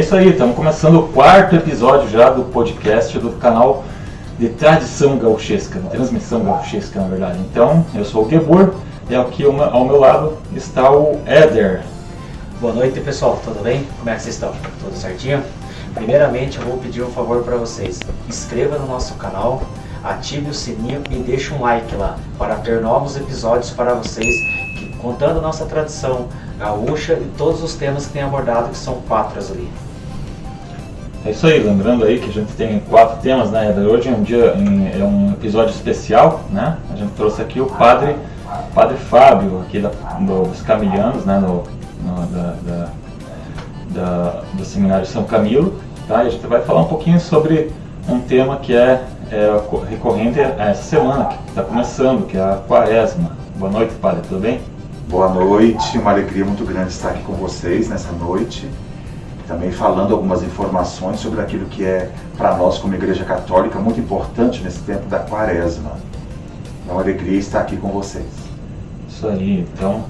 isso aí, estamos começando o quarto episódio já do podcast do canal de tradição gauchesca, de transmissão gauchesca na verdade. Então, eu sou o Gebur e aqui ao meu lado está o Éder. Boa noite pessoal, tudo bem? Como é que vocês estão? Tudo certinho? Primeiramente eu vou pedir um favor para vocês, inscreva no nosso canal, ative o sininho e deixe um like lá, para ter novos episódios para vocês, contando a nossa tradição gaúcha e todos os temas que tem abordado, que são 4 ali. É isso aí, lembrando aí que a gente tem 4 temas, né? Hoje é um episódio especial, né? A gente trouxe aqui o Padre Fábio, aqui dos Camilianos, né? Do Seminário São Camilo, tá? E a gente vai falar um pouquinho sobre um tema que é recorrente essa semana, que está começando, que é a Quaresma. Boa noite, Padre, tudo bem? Boa noite, uma alegria muito grande estar aqui com vocês nessa noite, também falando algumas informações sobre aquilo que é, para nós como Igreja Católica, muito importante nesse tempo da Quaresma. É uma alegria estar aqui com vocês. Isso aí, então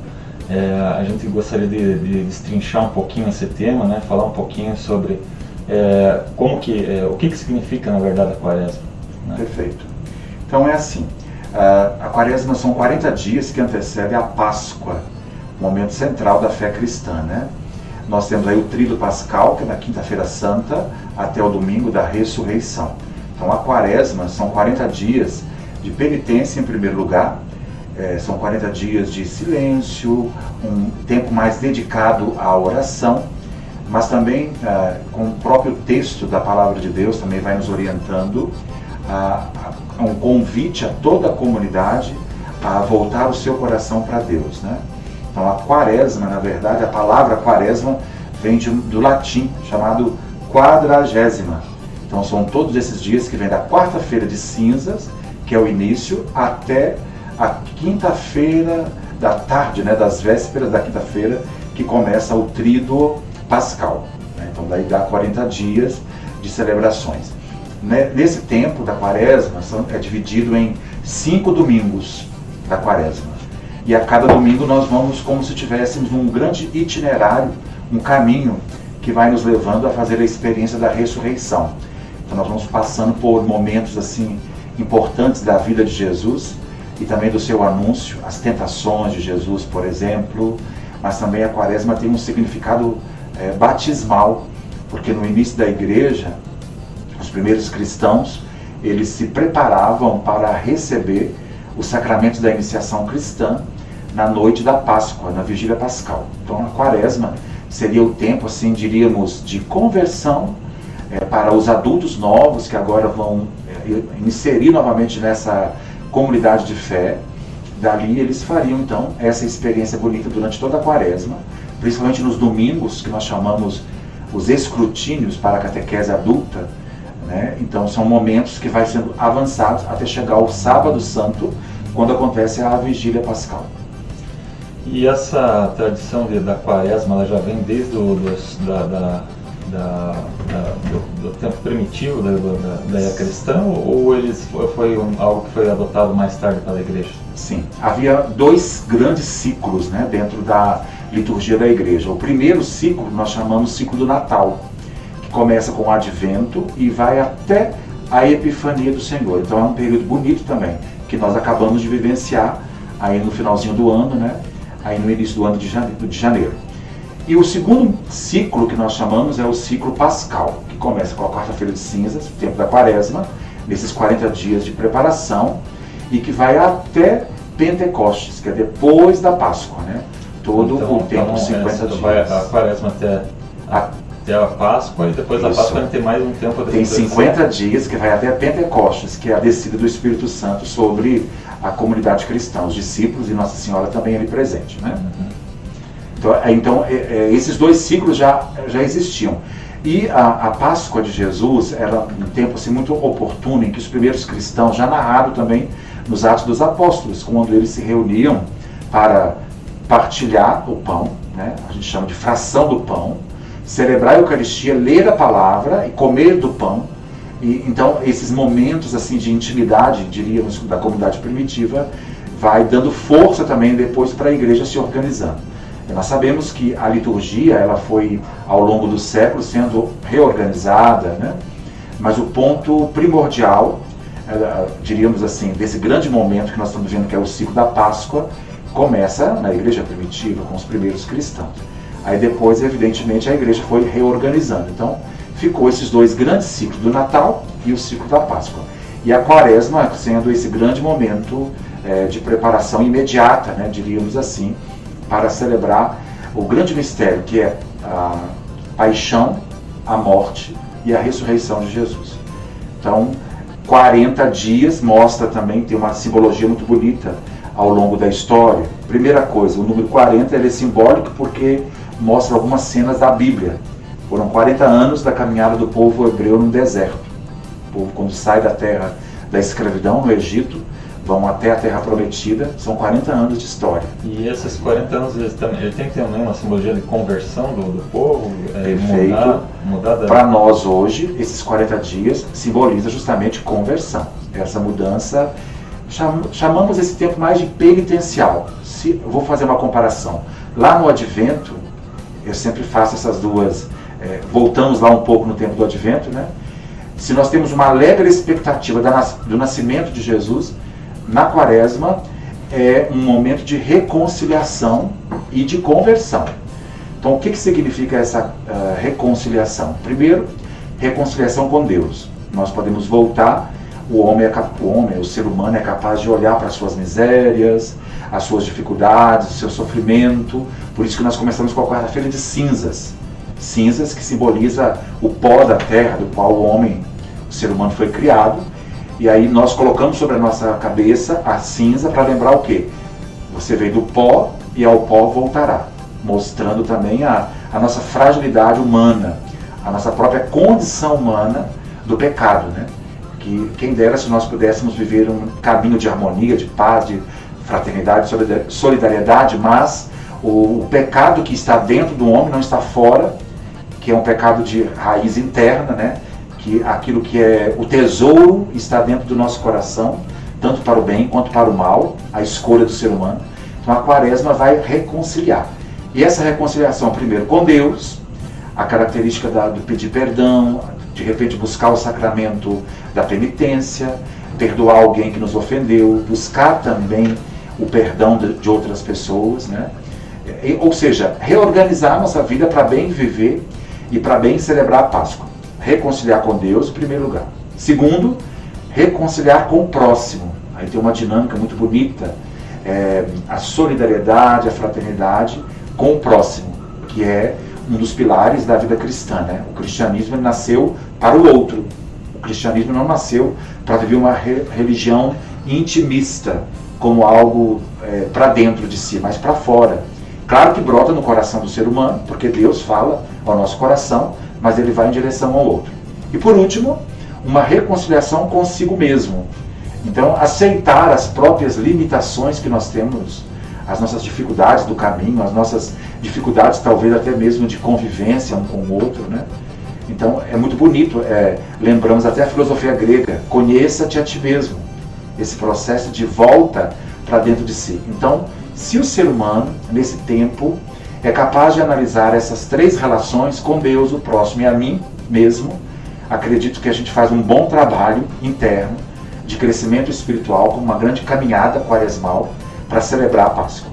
a gente gostaria de destrinchar um pouquinho esse tema, né? Falar um pouquinho sobre o que significa na verdade a Quaresma, né? Perfeito. Então é assim, a Quaresma são 40 dias que antecedem a Páscoa, o momento central da fé cristã, né? Nós temos aí o Tríduo Pascal, que é na Quinta-feira Santa, até o domingo da Ressurreição. Então a Quaresma são 40 dias de penitência em primeiro lugar, são 40 dias de silêncio, um tempo mais dedicado à oração, mas também com o próprio texto da Palavra de Deus também vai nos orientando a um convite a toda a comunidade a voltar o seu coração para Deus, né? Então a Quaresma, na verdade, a palavra Quaresma vem do latim, chamado quadragésima. Então são todos esses dias que vêm da quarta-feira de cinzas, que é o início, até a quinta-feira da tarde, né, das vésperas da quinta-feira, que começa o Tríduo Pascal, né? Então daí dá 40 dias de celebrações. Nesse tempo da Quaresma é dividido em 5 domingos da Quaresma. E a cada domingo nós vamos como se tivéssemos um grande itinerário, um caminho que vai nos levando a fazer a experiência da ressurreição. Então nós vamos passando por momentos assim importantes da vida de Jesus e também do seu anúncio, as tentações de Jesus, por exemplo. Mas também a Quaresma tem um significado batismal, porque no início da igreja, os primeiros cristãos, eles se preparavam para receber o sacramento da iniciação cristã na noite da Páscoa, na Vigília Pascal. Então a Quaresma seria o tempo, assim, diríamos, de conversão para os adultos novos que agora vão inserir novamente nessa comunidade de fé. Dali eles fariam então essa experiência bonita durante toda a Quaresma, principalmente nos domingos, que nós chamamos os escrutínios para a catequese adulta, né? Então são momentos que vai sendo avançados até chegar ao Sábado Santo, quando acontece a Vigília Pascal. E essa tradição da Quaresma, ela já vem desde do tempo primitivo da era cristã, ou foi algo que foi adotado mais tarde pela Igreja? Sim, havia 2 grandes ciclos, né, dentro da liturgia da Igreja. O primeiro ciclo nós chamamos ciclo do Natal, que começa com o Advento e vai até a Epifania do Senhor. Então é um período bonito também, que nós acabamos de vivenciar aí no finalzinho do ano, né, aí no início do ano de janeiro. E o segundo ciclo que nós chamamos é o ciclo pascal, que começa com a quarta-feira de cinzas, o tempo da Quaresma, nesses 40 dias de preparação, e que vai até Pentecostes, que é depois da Páscoa, né? Todo o tempo, 50 dias. Vai a Quaresma até a Páscoa, e depois da Páscoa vai ter mais um tempo. Tem 50 dias que vai até Pentecostes, que é a descida do Espírito Santo sobre a comunidade cristã, os discípulos e Nossa Senhora também ali presente, né? Então esses 2 ciclos já existiam. E a Páscoa de Jesus era um tempo assim, muito oportuno, em que os primeiros cristãos já narraram também nos Atos dos Apóstolos, quando eles se reuniam para partilhar o pão, né? A gente chama de fração do pão, celebrar a Eucaristia, ler a palavra e comer do pão. E então esses momentos assim de intimidade, diríamos, da comunidade primitiva, vai dando força também depois para a igreja se organizando. Nós sabemos que a liturgia ela foi, ao longo dos séculos, sendo reorganizada, né? Mas o ponto primordial, diríamos assim, desse grande momento que nós estamos vendo, que é o ciclo da Páscoa, começa na igreja primitiva, com os primeiros cristãos. Aí depois, evidentemente, a igreja foi reorganizando. Então, ficou esses dois grandes ciclos, do Natal e o ciclo da Páscoa. E a Quaresma sendo esse grande momento de preparação imediata, né, diríamos assim, para celebrar o grande mistério, que é a paixão, a morte e a ressurreição de Jesus. Então, 40 dias mostra também, tem uma simbologia muito bonita ao longo da história. Primeira coisa, o número 40 ele é simbólico porque mostra algumas cenas da Bíblia. Foram 40 anos da caminhada do povo hebreu no deserto. O povo, quando sai da terra da escravidão no Egito, vão até a Terra Prometida, são 40 anos de história. E esses 40 anos, ele tem que ter uma simbologia de conversão do povo? Perfeito. Para nós hoje, esses 40 dias simboliza justamente conversão. Essa mudança, chamamos esse tempo mais de penitencial. Eu vou fazer uma comparação. Lá no Advento, eu sempre faço essas duas, voltamos lá um pouco no tempo do Advento, né? Se nós temos uma alegre expectativa do nascimento de Jesus, na Quaresma é um momento de reconciliação e de conversão. Então, o que significa essa reconciliação? Primeiro, reconciliação com Deus. Nós podemos voltar, o ser humano é capaz de olhar para as suas misérias, as suas dificuldades, o seu sofrimento. Por isso que nós começamos com a quarta-feira de cinzas. Cinzas que simboliza o pó da terra, do qual o ser humano foi criado. E aí nós colocamos sobre a nossa cabeça a cinza para lembrar o quê? Você veio do pó e ao pó voltará. Mostrando também a nossa fragilidade humana, a nossa própria condição humana do pecado, né? Que quem dera se nós pudéssemos viver um caminho de harmonia, de paz, de fraternidade, solidariedade, mas o pecado que está dentro do homem não está fora, que é um pecado de raiz interna, né? Que aquilo que é o tesouro está dentro do nosso coração, tanto para o bem quanto para o mal, a escolha do ser humano. Então a Quaresma vai reconciliar. E essa reconciliação, primeiro, com Deus, a característica do pedir perdão, de repente buscar o sacramento da penitência, perdoar alguém que nos ofendeu, buscar também o perdão de outras pessoas, né? Ou seja, reorganizar nossa vida para bem viver e para bem celebrar a Páscoa. Reconciliar com Deus, em primeiro lugar. Segundo, reconciliar com o próximo. Aí tem uma dinâmica muito bonita, a solidariedade, a fraternidade com o próximo, que é um dos pilares da vida cristã, né? O cristianismo nasceu para o outro. O cristianismo não nasceu para viver uma religião intimista, como algo para dentro de si, mas para fora. Claro que brota no coração do ser humano, porque Deus fala ao nosso coração, mas ele vai em direção ao outro. E por último, uma reconciliação consigo mesmo. Então, aceitar as próprias limitações que nós temos, as nossas dificuldades do caminho, as nossas dificuldades talvez até mesmo de convivência um com o outro, né? Então, é muito bonito, lembramos até a filosofia grega, conheça-te a ti mesmo, esse processo de volta para dentro de si. Então, se o ser humano, nesse tempo, é capaz de analisar essas três relações com Deus, o próximo e a mim mesmo, acredito que a gente faz um bom trabalho interno de crescimento espiritual, com uma grande caminhada quaresmal para celebrar a Páscoa.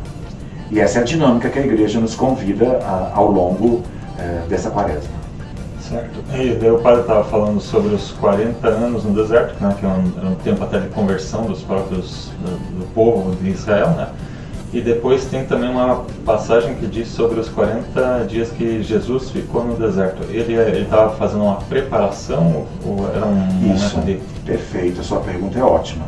E essa é a dinâmica que a igreja nos convida ao longo dessa quaresma. Certo. E daí o padre estava falando sobre os 40 anos no deserto, né, que era um tempo até de conversão dos próprios do povo de Israel, né? E depois tem também uma passagem que diz sobre os 40 dias que Jesus ficou no deserto. Ele estava fazendo uma preparação ou era um Isso, momento de... Perfeito, a sua pergunta é ótima.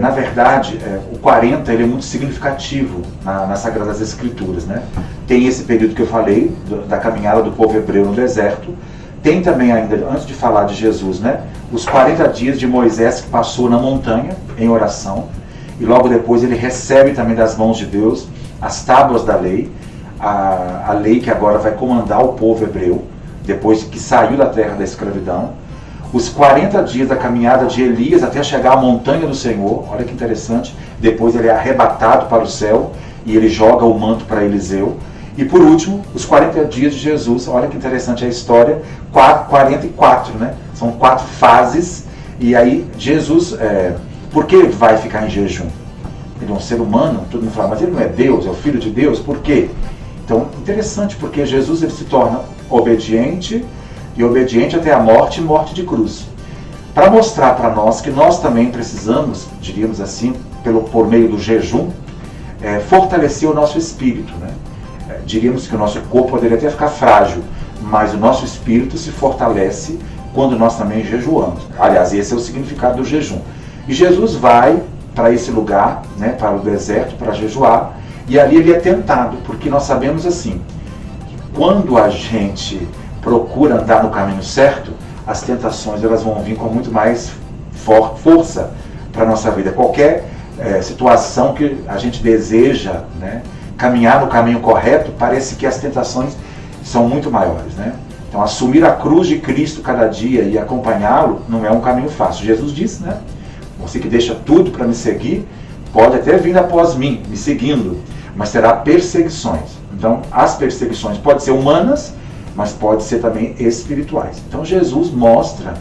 Na verdade, o 40 ele é muito significativo nas Sagradas Escrituras, né? Tem esse período que eu falei, da caminhada do povo hebreu no deserto. Tem também ainda, antes de falar de Jesus, né, os 40 dias de Moisés que passou na montanha em oração. E logo depois ele recebe também das mãos de Deus as tábuas da lei, a lei que agora vai comandar o povo hebreu, depois que saiu da terra da escravidão. Os 40 dias da caminhada de Elias até chegar à montanha do Senhor, olha que interessante, depois ele é arrebatado para o céu e ele joga o manto para Eliseu. E por último, os 40 dias de Jesus. Olha que interessante a história, 44, né? São 4 fases. E aí Jesus, por que vai ficar em jejum? Ele é um ser humano, todo mundo fala, mas ele não é Deus, é o Filho de Deus, por quê? Então, interessante, porque Jesus ele se torna obediente, e obediente até a morte e morte de cruz. Para mostrar para nós que nós também precisamos, diríamos assim, por meio do jejum, fortalecer o nosso espírito, né? Diríamos que o nosso corpo poderia até ficar frágil, mas o nosso espírito se fortalece quando nós também jejuamos. Aliás, esse é o significado do jejum. E Jesus vai para esse lugar, né, para o deserto, para jejuar, e ali ele é tentado, porque nós sabemos assim, que quando a gente procura andar no caminho certo, as tentações elas vão vir com muito mais força para a nossa vida. Qualquer situação que a gente deseja, né, caminhar no caminho correto, parece que as tentações são muito maiores, né? Então, assumir a cruz de Cristo cada dia e acompanhá-lo não é um caminho fácil. Jesus disse, né? Você que deixa tudo para me seguir, pode até vir após mim, me seguindo, mas terá perseguições. Então, as perseguições podem ser humanas, mas pode ser também espirituais. Então, Jesus mostra,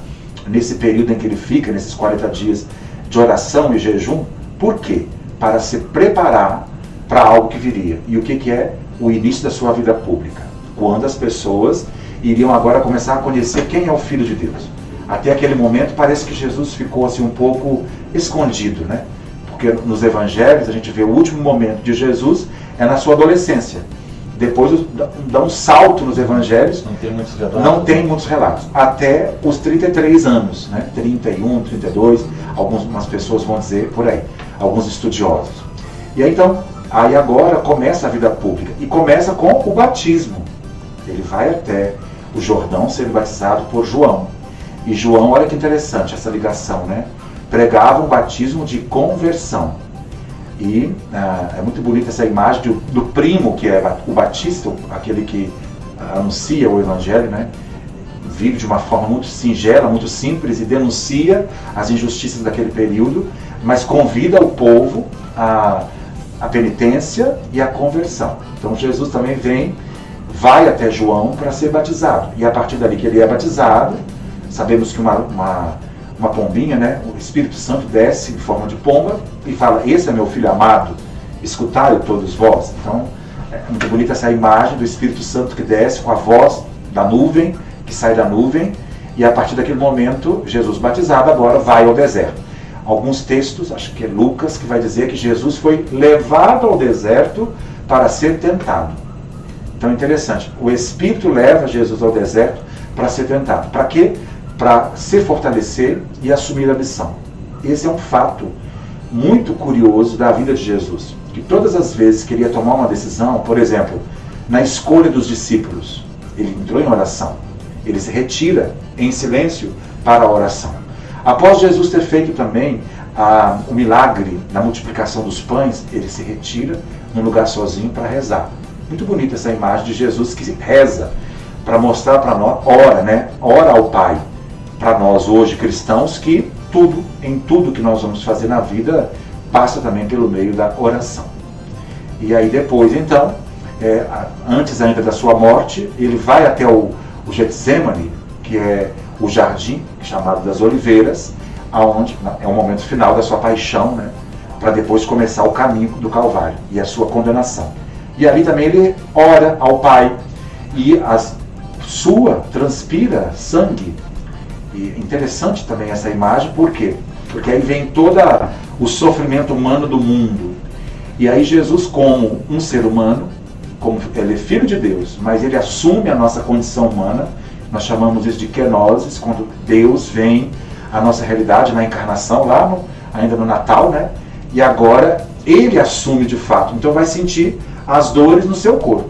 nesse período em que ele fica, nesses 40 dias de oração e jejum, por quê? Para se preparar para algo que viria. E o que é o início da sua vida pública? Quando as pessoas iriam agora começar a conhecer quem é o Filho de Deus. Até aquele momento parece que Jesus ficou assim um pouco escondido, né? Porque nos evangelhos a gente vê o último momento de Jesus é na sua adolescência. Depois dá um salto nos evangelhos. Não tem muitos relatos. Não tem muitos relatos. Até os 33 anos, né? 31, 32, algumas pessoas vão dizer por aí, alguns estudiosos. E aí então, aí agora começa a vida pública. E começa com o batismo. Ele vai até o Jordão ser batizado por João. E João, olha que interessante essa ligação, né? Pregava um batismo de conversão. E é muito bonita essa imagem do primo, que é o batista, aquele que anuncia o evangelho, né? Vive de uma forma muito singela, muito simples e denuncia as injustiças daquele período, mas convida o povo à penitência e à conversão. Então Jesus também vai até João para ser batizado. E a partir dali que ele é batizado, sabemos que uma pombinha, né? O Espírito Santo desce em forma de pomba e fala, esse é meu filho amado, escutai-o todos vós. Então, é muito bonita essa imagem do Espírito Santo que desce com a voz da nuvem, que sai da nuvem, e a partir daquele momento, Jesus batizado agora vai ao deserto. Alguns textos, acho que é Lucas, que vai dizer que Jesus foi levado ao deserto para ser tentado. Então é interessante, o Espírito leva Jesus ao deserto para ser tentado. Para quê? Para se fortalecer e assumir a missão. Esse é um fato muito curioso da vida de Jesus, que todas as vezes que ele ia tomar uma decisão, por exemplo, na escolha dos discípulos, ele entrou em oração, ele se retira em silêncio para a oração. Após Jesus ter feito também o milagre da multiplicação dos pães, ele se retira num lugar sozinho para rezar. Muito bonita essa imagem de Jesus que reza para mostrar para nós, ora, né? Ora ao Pai. Para nós hoje cristãos que em tudo que nós vamos fazer na vida passa também pelo meio da oração. E aí depois então, antes ainda da sua morte, ele vai até o Getsemane, que é o jardim chamado das Oliveiras, aonde é o momento final da sua paixão, né, para depois começar o caminho do Calvário e a sua condenação. E ali também ele ora ao Pai e transpira sangue. E interessante também essa imagem, por quê? Porque aí vem todo o sofrimento humano do mundo. E aí Jesus, como um ser humano, como ele é filho de Deus, mas ele assume a nossa condição humana, nós chamamos isso de kenosis, quando Deus vem à nossa realidade na encarnação, lá ainda no Natal, né? E agora ele assume de fato, então vai sentir as dores no seu corpo.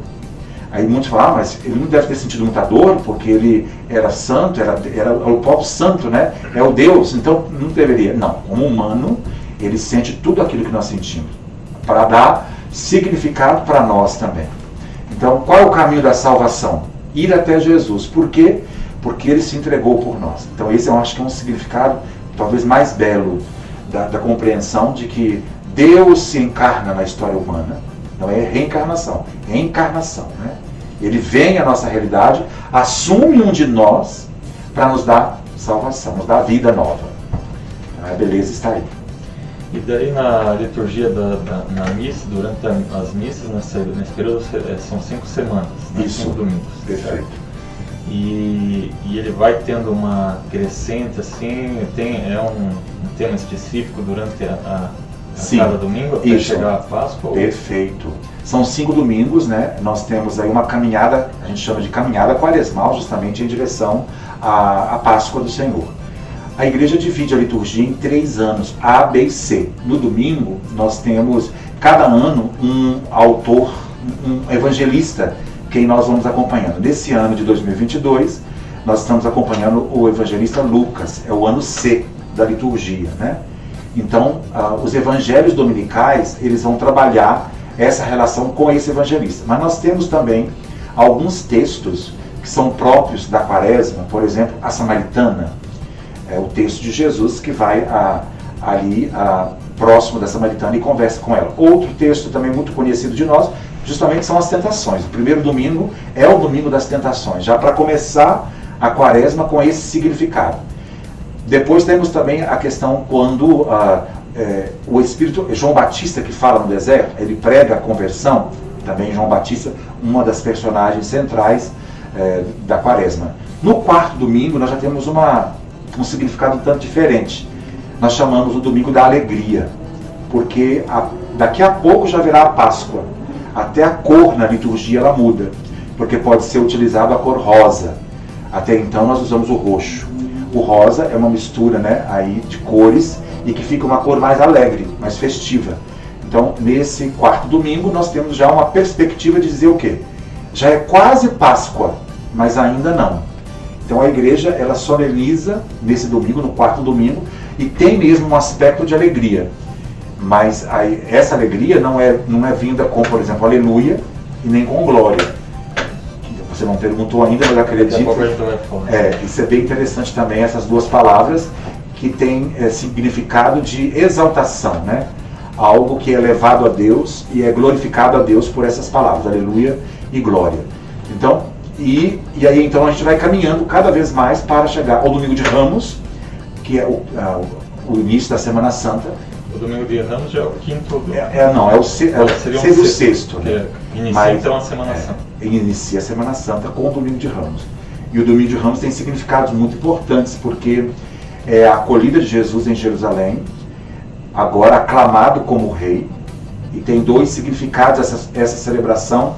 Aí muitos falam, mas ele não deve ter sentido muita dor, porque ele era santo, era o próprio santo, né? É o Deus, então não deveria. Não, como humano, ele sente tudo aquilo que nós sentimos, para dar significado para nós também. Então, qual é o caminho da salvação? Ir até Jesus. Por quê? Porque ele se entregou por nós. Então esse eu acho que é um significado talvez mais belo da compreensão de que Deus se encarna na história humana, Não é reencarnação, é encarnação, né? Ele vem à nossa realidade, assume um de nós para nos dar salvação, nos dar vida nova. A beleza está aí. E daí na liturgia na missa, durante as missas, nesse período, são 5 semanas, né? Isso. 5 domingos. Perfeito. E ele vai tendo uma crescente assim, é um tema específico durante a Sim, cada domingo até isso. chegar a Páscoa? Perfeito. São 5 domingos, né? Nós temos aí uma caminhada, a gente chama de caminhada quaresmal, justamente em direção à Páscoa do Senhor. A igreja divide a liturgia em 3 anos, A, B e C. No domingo, nós temos, cada ano, um autor, um evangelista, quem nós vamos acompanhando. Nesse ano de 2022, nós estamos acompanhando o evangelista Lucas, é o ano C da liturgia, né? Então, os evangelhos dominicais, eles vão trabalhar essa relação com esse evangelista. Mas nós temos também alguns textos que são próprios da quaresma, por exemplo, a Samaritana, é o texto de Jesus que vai ali próximo da Samaritana e conversa com ela. Outro texto também muito conhecido de nós, justamente são as tentações. O primeiro domingo é o domingo das tentações, já para começar a quaresma com esse significado. Depois temos também a questão quando o Espírito, João Batista que fala no deserto, ele prega a conversão, também João Batista, uma das personagens centrais da quaresma. No quarto domingo nós já temos um significado um tanto diferente. Nós chamamos o domingo da alegria, porque daqui a pouco já haverá a Páscoa. Até a cor na liturgia ela muda, porque pode ser utilizado a cor rosa. Até então nós usamos o roxo. O rosa é uma mistura, né, aí de cores e que fica uma cor mais alegre, mais festiva. Então, nesse quarto domingo, nós temos já uma perspectiva de dizer o quê? Já é quase Páscoa, mas ainda não. Então, a igreja, ela soleniza nesse domingo, no quarto domingo, e tem mesmo um aspecto de alegria. Mas essa alegria não é vinda com, por exemplo, aleluia e nem com glória. Você não perguntou ainda, mas eu acredito. Isso é bem interessante também, essas duas palavras que têm significado de exaltação, né? Algo que é levado a Deus e é glorificado a Deus por essas palavras, aleluia e glória. Então, e aí então a gente vai caminhando cada vez mais para chegar ao domingo de Ramos, que é o início da Semana Santa. O domingo de Ramos já é o quinto. Seria o sexto. Né? Inicia então a Semana Santa. Inicia a Semana Santa com o domingo de Ramos. E o domingo de Ramos tem significados muito importantes, porque é a acolhida de Jesus em Jerusalém, agora aclamado como rei, e tem 2 significados essa celebração,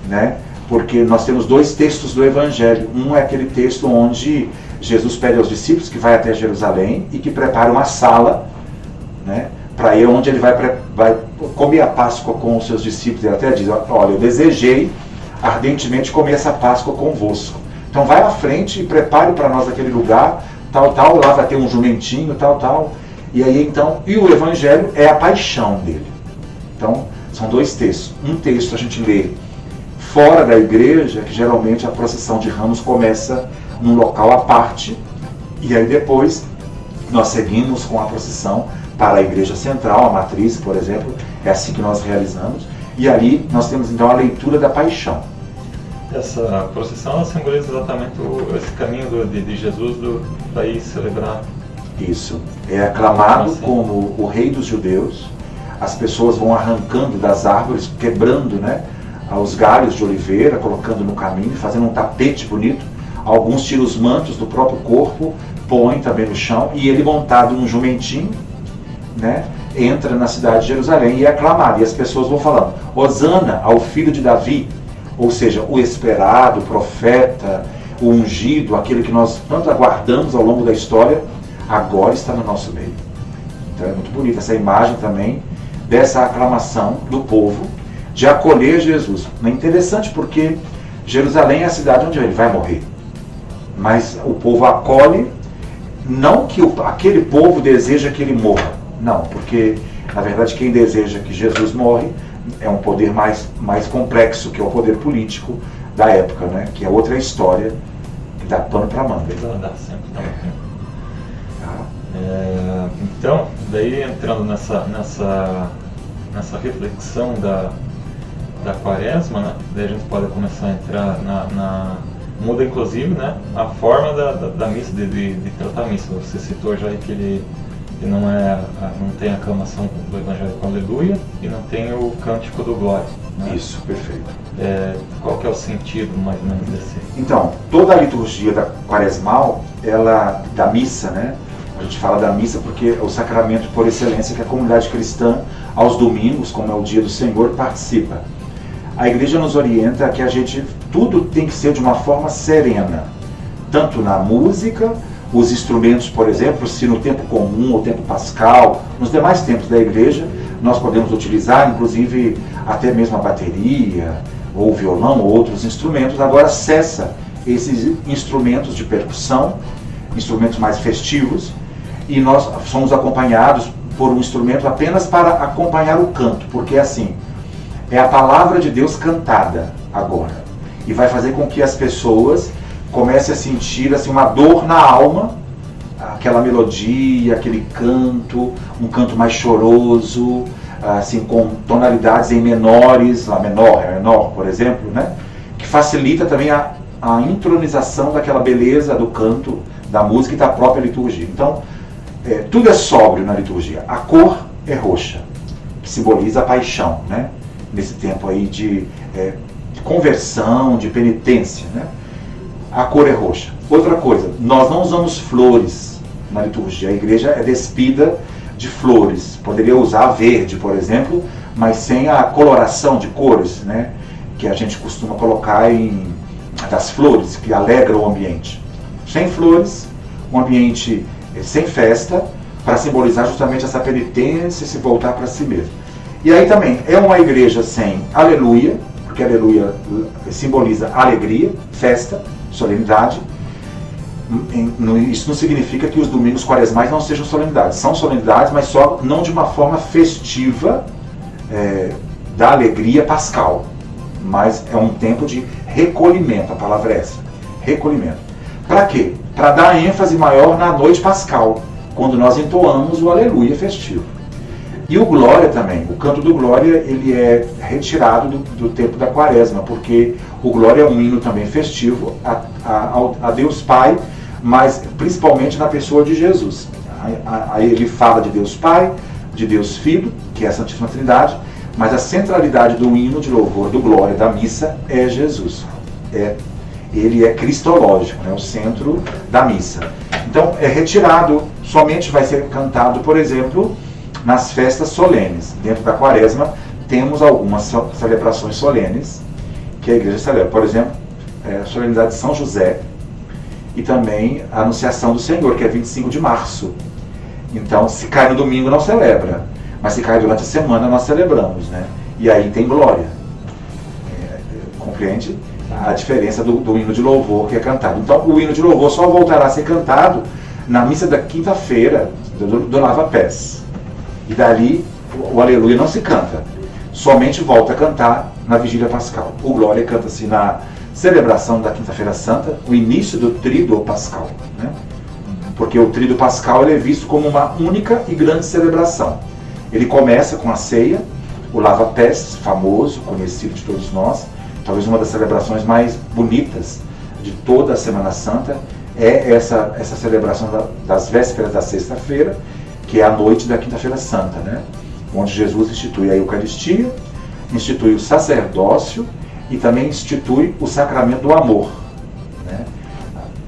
né? Porque nós temos 2 textos do Evangelho. Um é aquele texto onde Jesus pede aos discípulos que vai até Jerusalém e que prepara uma sala, né, para ir onde ele vai comer a Páscoa com os seus discípulos. Ele até diz, olha, eu desejei ardentemente comer essa Páscoa convosco. Então vai à frente e prepare para nós aquele lugar, tal, lá vai ter um jumentinho, tal. E aí então, e o Evangelho é a paixão dele. Então, são 2 textos. Um texto a gente lê fora da igreja, que geralmente a procissão de Ramos começa num local à parte, e aí depois nós seguimos com a procissão para a igreja central, a matriz, por exemplo, é assim que nós realizamos, e ali nós temos então a leitura da paixão. Essa procissão ela simboliza exatamente esse caminho de Jesus para ir celebrar. Isso, é aclamado como o rei dos judeus, as pessoas vão arrancando das árvores, quebrando, né, os galhos de oliveira, colocando no caminho, fazendo um tapete bonito, alguns tiram os mantos do próprio corpo, põem também no chão, e ele montado num jumentinho, né, entra na cidade de Jerusalém e é aclamado, e as pessoas vão falando, Hosana ao filho de Davi, ou seja, o esperado, o profeta, o ungido, aquele que nós tanto aguardamos ao longo da história, agora está no nosso meio. Então é muito bonita essa imagem também dessa aclamação do povo de acolher Jesus. É interessante porque Jerusalém é a cidade onde ele vai morrer, mas o povo acolhe, não que aquele povo deseja que ele morra, não, porque na verdade quem deseja que Jesus morre é um poder mais complexo, que é o poder político da época, né? Que é outra história que dá pano para manga. Dá sempre, então, daí entrando nessa reflexão da quaresma, né? Daí a gente pode começar a entrar muda inclusive, né, a forma da missa, de tratar a missa. Você citou já que ele não tem a aclamação do Evangelho com Aleluia e não tem o cântico do Glória, né? Isso, perfeito. Qual que é o sentido mais ou menos desse? Então, toda a liturgia da quaresmal, da missa, né? A gente fala da missa porque é o sacramento por excelência que a comunidade cristã, aos domingos, como é o dia do Senhor, participa. A igreja nos orienta que tudo tem que ser de uma forma serena, tanto na música, os instrumentos, por exemplo, se no tempo comum ou tempo pascal, nos demais tempos da igreja, nós podemos utilizar, inclusive, até mesmo a bateria, ou o violão, ou outros instrumentos. Agora cessa esses instrumentos de percussão, instrumentos mais festivos, e nós somos acompanhados por um instrumento apenas para acompanhar o canto, porque assim, é a palavra de Deus cantada agora, e vai fazer com que as pessoas comecem a sentir assim, uma dor na alma, aquela melodia, aquele canto, um canto mais choroso, assim, com tonalidades em menores, Lá menor, por exemplo, né? Que facilita também a intronização daquela beleza do canto, da música e da própria liturgia. Então, tudo é sóbrio na liturgia. A cor é roxa, que simboliza a paixão, né? Nesse tempo aí de conversão, de penitência, né? A cor é roxa. Outra coisa, nós não usamos flores na liturgia. A igreja é despida de flores. Poderia usar verde, por exemplo, mas sem a coloração de cores, né? Que a gente costuma colocar das flores, que alegram o ambiente. Sem flores, um ambiente sem festa, para simbolizar justamente essa penitência e se voltar para si mesmo. E aí também é uma igreja sem aleluia, porque aleluia simboliza alegria, festa, solenidade. Isso não significa que os domingos quaresmais não sejam solenidades. São solenidades, mas só não de uma forma festiva da alegria pascal. Mas é um tempo de recolhimento, a palavra é essa. Recolhimento. Para quê? Para dar ênfase maior na noite pascal, quando nós entoamos o aleluia festivo. E o glória também. O canto do glória, ele é retirado do tempo da quaresma, porque o glória é um hino também festivo a Deus Pai, mas principalmente na pessoa de Jesus. Aí ele fala de Deus Pai, de Deus Filho, que é a Santíssima Trindade, mas a centralidade do hino de louvor, do glória, da missa, é Jesus. Ele é cristológico, né, o centro da missa. Então é retirado, somente vai ser cantado, por exemplo, nas festas solenes. Dentro da quaresma temos algumas celebrações solenes que a igreja celebra. Por exemplo, a solenidade de São José e também a Anunciação do Senhor, que é 25 de março. Então, se cai no domingo não celebra, mas se cai durante a semana nós celebramos, né? E aí tem glória. Compreende? A diferença do hino de louvor que é cantado. Então, o hino de louvor só voltará a ser cantado na missa da quinta-feira do lava-pés. E dali, o aleluia não se canta. Somente volta a cantar na vigília pascal. O glória canta-se na celebração da quinta-feira santa, o início do tríduo pascal, né? Porque o tríduo pascal ele é visto como uma única e grande celebração. Ele começa com a ceia, o lava-pés, famoso, conhecido de todos nós. Talvez uma das celebrações mais bonitas de toda a Semana Santa é essa celebração das vésperas da sexta-feira, que é a noite da quinta-feira santa, né? Onde Jesus institui a Eucaristia, institui o sacerdócio e também institui o sacramento do amor, né?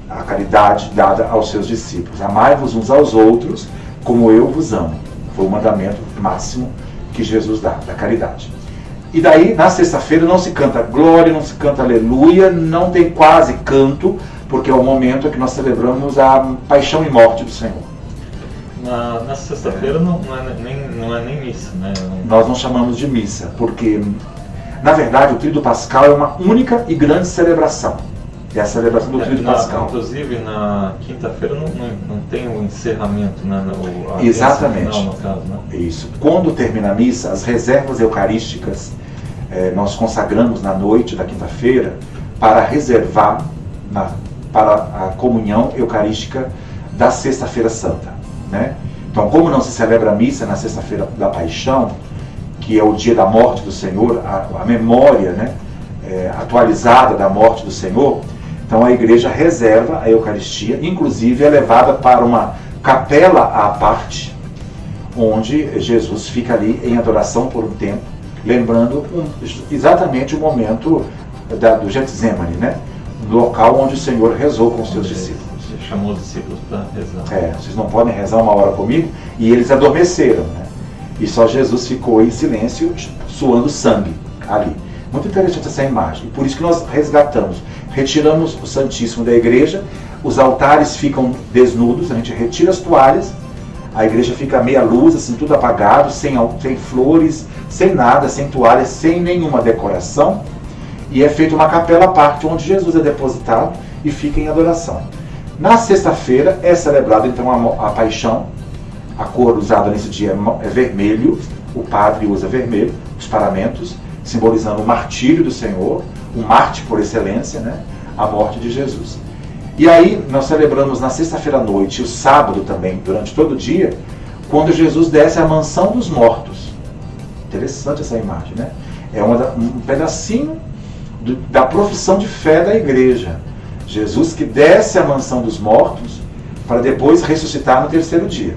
A caridade dada aos seus discípulos. Amai-vos uns aos outros como eu vos amo. Foi o mandamento máximo que Jesus dá, da caridade. E daí, na sexta-feira, não se canta glória, não se canta aleluia, não tem quase canto, porque é o momento em que nós celebramos a paixão e morte do Senhor. Na sexta-feira não é nem missa, né? Nós não chamamos de missa, porque, na verdade, o Tríduo Pascal é uma única e grande celebração. É a celebração do Tríduo Pascal. Inclusive, na quinta-feira não tem o encerramento, né? Exatamente. Final, no caso, né? Isso. Quando termina a missa, as reservas eucarísticas nós consagramos na noite da quinta-feira para reservar para a comunhão eucarística da Sexta-feira Santa, né? Então, como não se celebra a missa na Sexta-feira da Paixão, que é o dia da morte do Senhor, a memória, né, atualizada da morte do Senhor, então a igreja reserva a Eucaristia, inclusive é levada para uma capela à parte, onde Jesus fica ali em adoração por um tempo, lembrando exatamente o momento do Getsemane, né, do local onde o Senhor rezou com os seus discípulos. Você chamou os discípulos para rezar. Vocês não podem rezar uma hora comigo? E eles adormeceram, né? E só Jesus ficou em silêncio, suando sangue ali. Muito interessante essa imagem. E por isso que nós resgatamos. Retiramos o Santíssimo da igreja, os altares ficam desnudos, a gente retira as toalhas, a igreja fica meia luz, assim, tudo apagado, sem flores, sem nada, sem toalhas, sem nenhuma decoração. E é feita uma capela à parte, onde Jesus é depositado e fica em adoração. Na sexta-feira é celebrada então a paixão. A cor usada nesse dia é vermelho, o padre usa vermelho, os paramentos, simbolizando o martírio do Senhor, o Marte por excelência, né? A morte de Jesus. E aí nós celebramos na sexta-feira à noite, e o sábado também, durante todo o dia, quando Jesus desce à mansão dos mortos. Interessante essa imagem, né? É um pedacinho da profissão de fé da igreja. Jesus que desce à mansão dos mortos para depois ressuscitar no terceiro dia.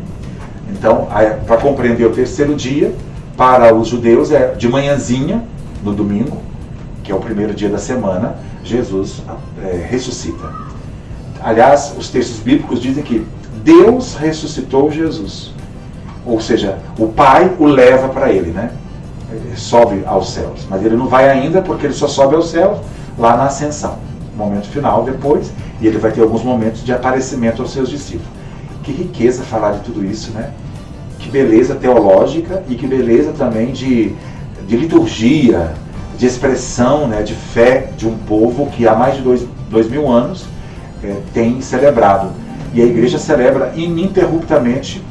Então, para compreender o terceiro dia, para os judeus é de manhãzinha, no domingo, que é o primeiro dia da semana, Jesus ressuscita. Aliás, os textos bíblicos dizem que Deus ressuscitou Jesus. Ou seja, o Pai o leva para ele, né? Ele sobe aos céus. Mas ele não vai ainda, porque ele só sobe aos céus lá na ascensão. Momento final depois, e ele vai ter alguns momentos de aparecimento aos seus discípulos. Que riqueza falar de tudo isso, né? Que beleza teológica e que beleza também de liturgia, de expressão, né, de fé de um povo que há mais de 2000 anos tem celebrado. E a igreja celebra ininterruptamente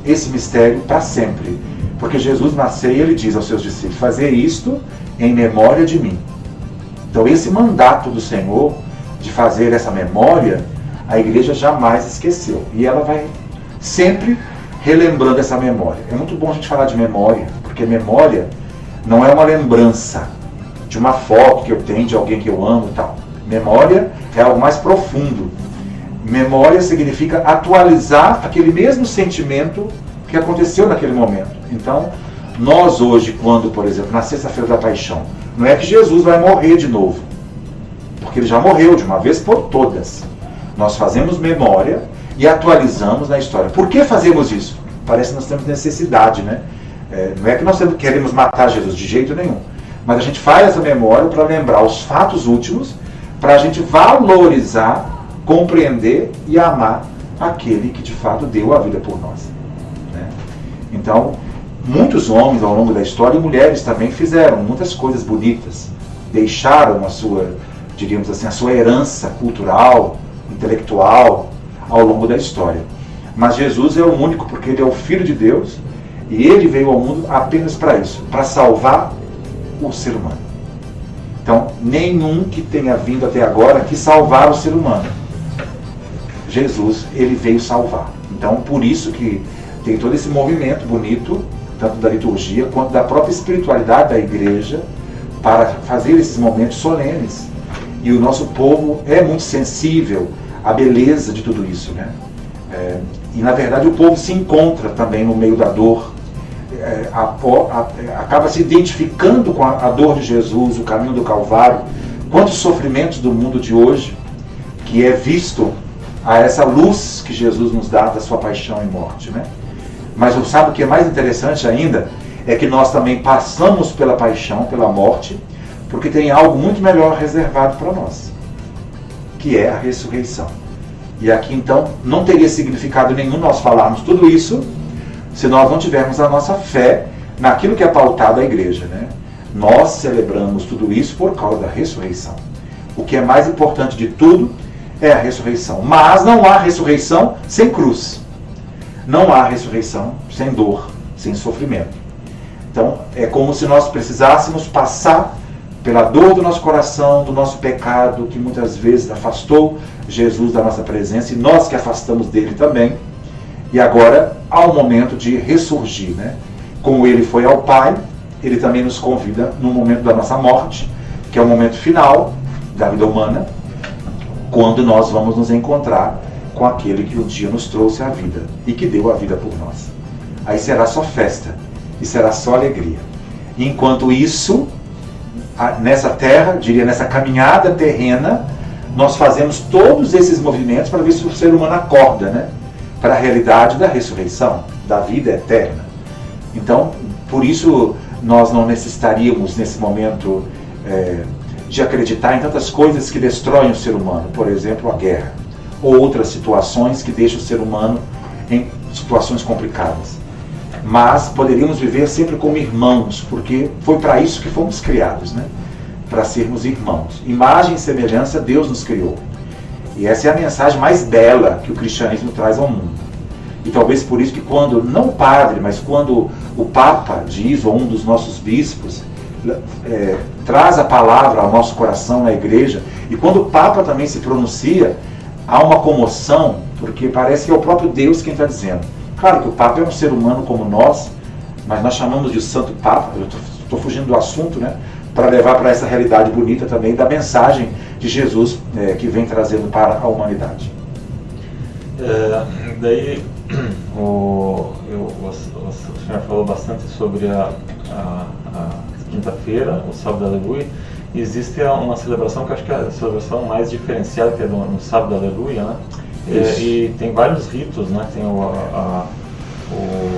esse mistério para sempre. Porque Jesus na ceia, ele diz aos seus discípulos, fazer isto em memória de mim. Então esse mandato do Senhor de fazer essa memória, a igreja jamais esqueceu. E ela vai sempre relembrando essa memória. É muito bom a gente falar de memória, porque memória não é uma lembrança de uma foto que eu tenho de alguém que eu amo e tal. Memória é algo mais profundo. Memória significa atualizar aquele mesmo sentimento que aconteceu naquele momento. Então, nós hoje, quando, por exemplo, na sexta-feira da paixão, não é que Jesus vai morrer de novo, porque ele já morreu de uma vez por todas. Nós fazemos memória e atualizamos na história. Por que fazemos isso? Parece que nós temos necessidade, né? Não é que nós queremos matar Jesus de jeito nenhum, mas a gente faz essa memória para lembrar os fatos últimos, para a gente valorizar, compreender e amar aquele que de fato deu a vida por nós, né? Então, muitos homens ao longo da história e mulheres também fizeram muitas coisas bonitas, deixaram a sua, diríamos assim, a sua herança cultural, intelectual ao longo da história. Mas Jesus é o único, porque ele é o Filho de Deus e ele veio ao mundo apenas para isso, para salvar o ser humano. Então, nenhum que tenha vindo até agora quis salvar o ser humano. Jesus, ele veio salvar. Então, por isso que tem todo esse movimento bonito, tanto da liturgia quanto da própria espiritualidade da igreja, para fazer esses momentos solenes. E o nosso povo é muito sensível à beleza de tudo isso, né? E na verdade o povo se encontra também no meio da dor, acaba se identificando com a dor de Jesus, o caminho do Calvário. Quantos sofrimentos do mundo de hoje que é visto a essa luz que Jesus nos dá da sua paixão e morte, né? Mas sabe o que é mais interessante ainda? É que nós também passamos pela paixão, pela morte, porque tem algo muito melhor reservado para nós, que é a ressurreição. E aqui então não teria significado nenhum nós falarmos tudo isso se nós não tivermos a nossa fé naquilo que é pautado a igreja, né? Nós celebramos tudo isso por causa da ressurreição. O que é mais importante de tudo é a ressurreição. Mas não há ressurreição sem cruz. Não há ressurreição sem dor, sem sofrimento. Então é como se nós precisássemos passar pela dor do nosso coração, do nosso pecado, que muitas vezes afastou Jesus da nossa presença, e nós que afastamos dele também. E agora há um momento de ressurgir, né? Como ele foi ao Pai, ele também nos convida no momento da nossa morte, que é o momento final da vida humana, quando nós vamos nos encontrar com aquele que um dia nos trouxe a vida e que deu a vida por nós. Aí será só festa e será só alegria. Enquanto isso, nessa terra, diria nessa caminhada terrena, nós fazemos todos esses movimentos para ver se o ser humano acorda, né, para a realidade da ressurreição, da vida eterna. Então, por isso, nós não necessitaríamos, nesse momento, de acreditar em tantas coisas que destroem o ser humano, por exemplo, a guerra, ou outras situações que deixam o ser humano em situações complicadas. Mas poderíamos viver sempre como irmãos, porque foi para isso que fomos criados, né? Para sermos irmãos. Imagem e semelhança, Deus nos criou. E essa é a mensagem mais bela que o cristianismo traz ao mundo. E talvez por isso que quando, não o padre, mas quando o Papa diz, ou um dos nossos bispos, traz a palavra ao nosso coração na igreja, e quando o Papa também se pronuncia, há uma comoção, porque parece que é o próprio Deus quem está dizendo. Claro que o Papa é um ser humano como nós, mas nós chamamos de Santo Papa, eu estou fugindo do assunto, né, para levar para essa realidade bonita também da mensagem de Jesus que vem trazendo para a humanidade. Daí, o senhor falou bastante sobre a quinta-feira, o sábado da aleluia. Existe uma celebração que eu acho que é a celebração mais diferenciada, que é no sábado da aleluia, né? E tem vários ritos, né? Tem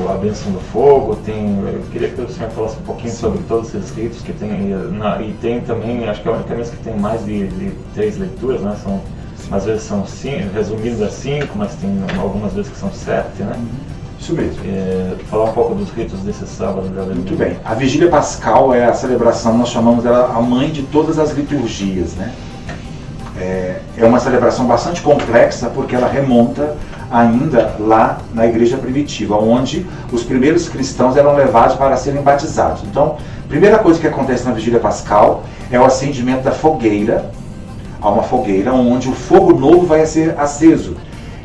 a bênção do fogo, eu queria que o senhor falasse um pouquinho sobre todos esses ritos que tem, e tem também, acho que é a única vez que tem mais de 3 leituras, né? Às vezes são 5, resumidas a 5, mas tem algumas vezes que são 7, né? Isso mesmo. Falar um pouco dos ritos desse sábado da aleluia. Muito bem. A Vigília Pascal é a celebração, nós chamamos ela a mãe de todas as liturgias, né? É uma celebração bastante complexa, porque ela remonta ainda lá na igreja primitiva, onde os primeiros cristãos eram levados para serem batizados. Então, a primeira coisa que acontece na Vigília Pascal é o acendimento da fogueira. Há uma fogueira onde o fogo novo vai ser aceso.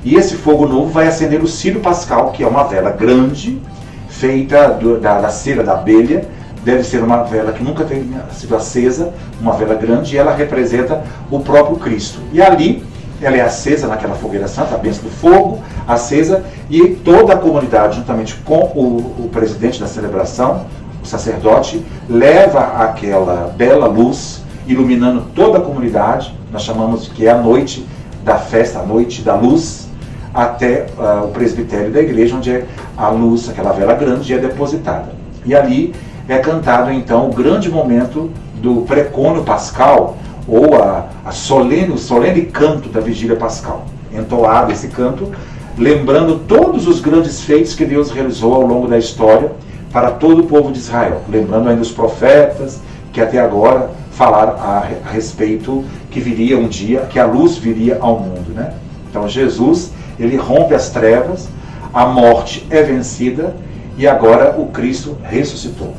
E esse fogo novo vai acender o círio pascal, que é uma vela grande, feita da cera da abelha. Deve ser uma vela que nunca tenha sido acesa, uma vela grande, e ela representa o próprio Cristo. E ali, ela é acesa naquela fogueira santa, a bênção do fogo, acesa, e toda a comunidade, juntamente com o presidente da celebração, o sacerdote, leva aquela bela luz, iluminando toda a comunidade. Nós chamamos que é a noite da festa, a noite da luz, até o presbitério da igreja, onde a luz, aquela vela grande, é depositada. E ali é cantado então o grande momento do precônio pascal, ou o solene canto da Vigília Pascal. Entoado esse canto, lembrando todos os grandes feitos que Deus realizou ao longo da história para todo o povo de Israel. Lembrando ainda os profetas que até agora falaram a respeito que viria um dia, que a luz viria ao mundo, né? Então Jesus, ele rompe as trevas, a morte é vencida e agora o Cristo ressuscitou.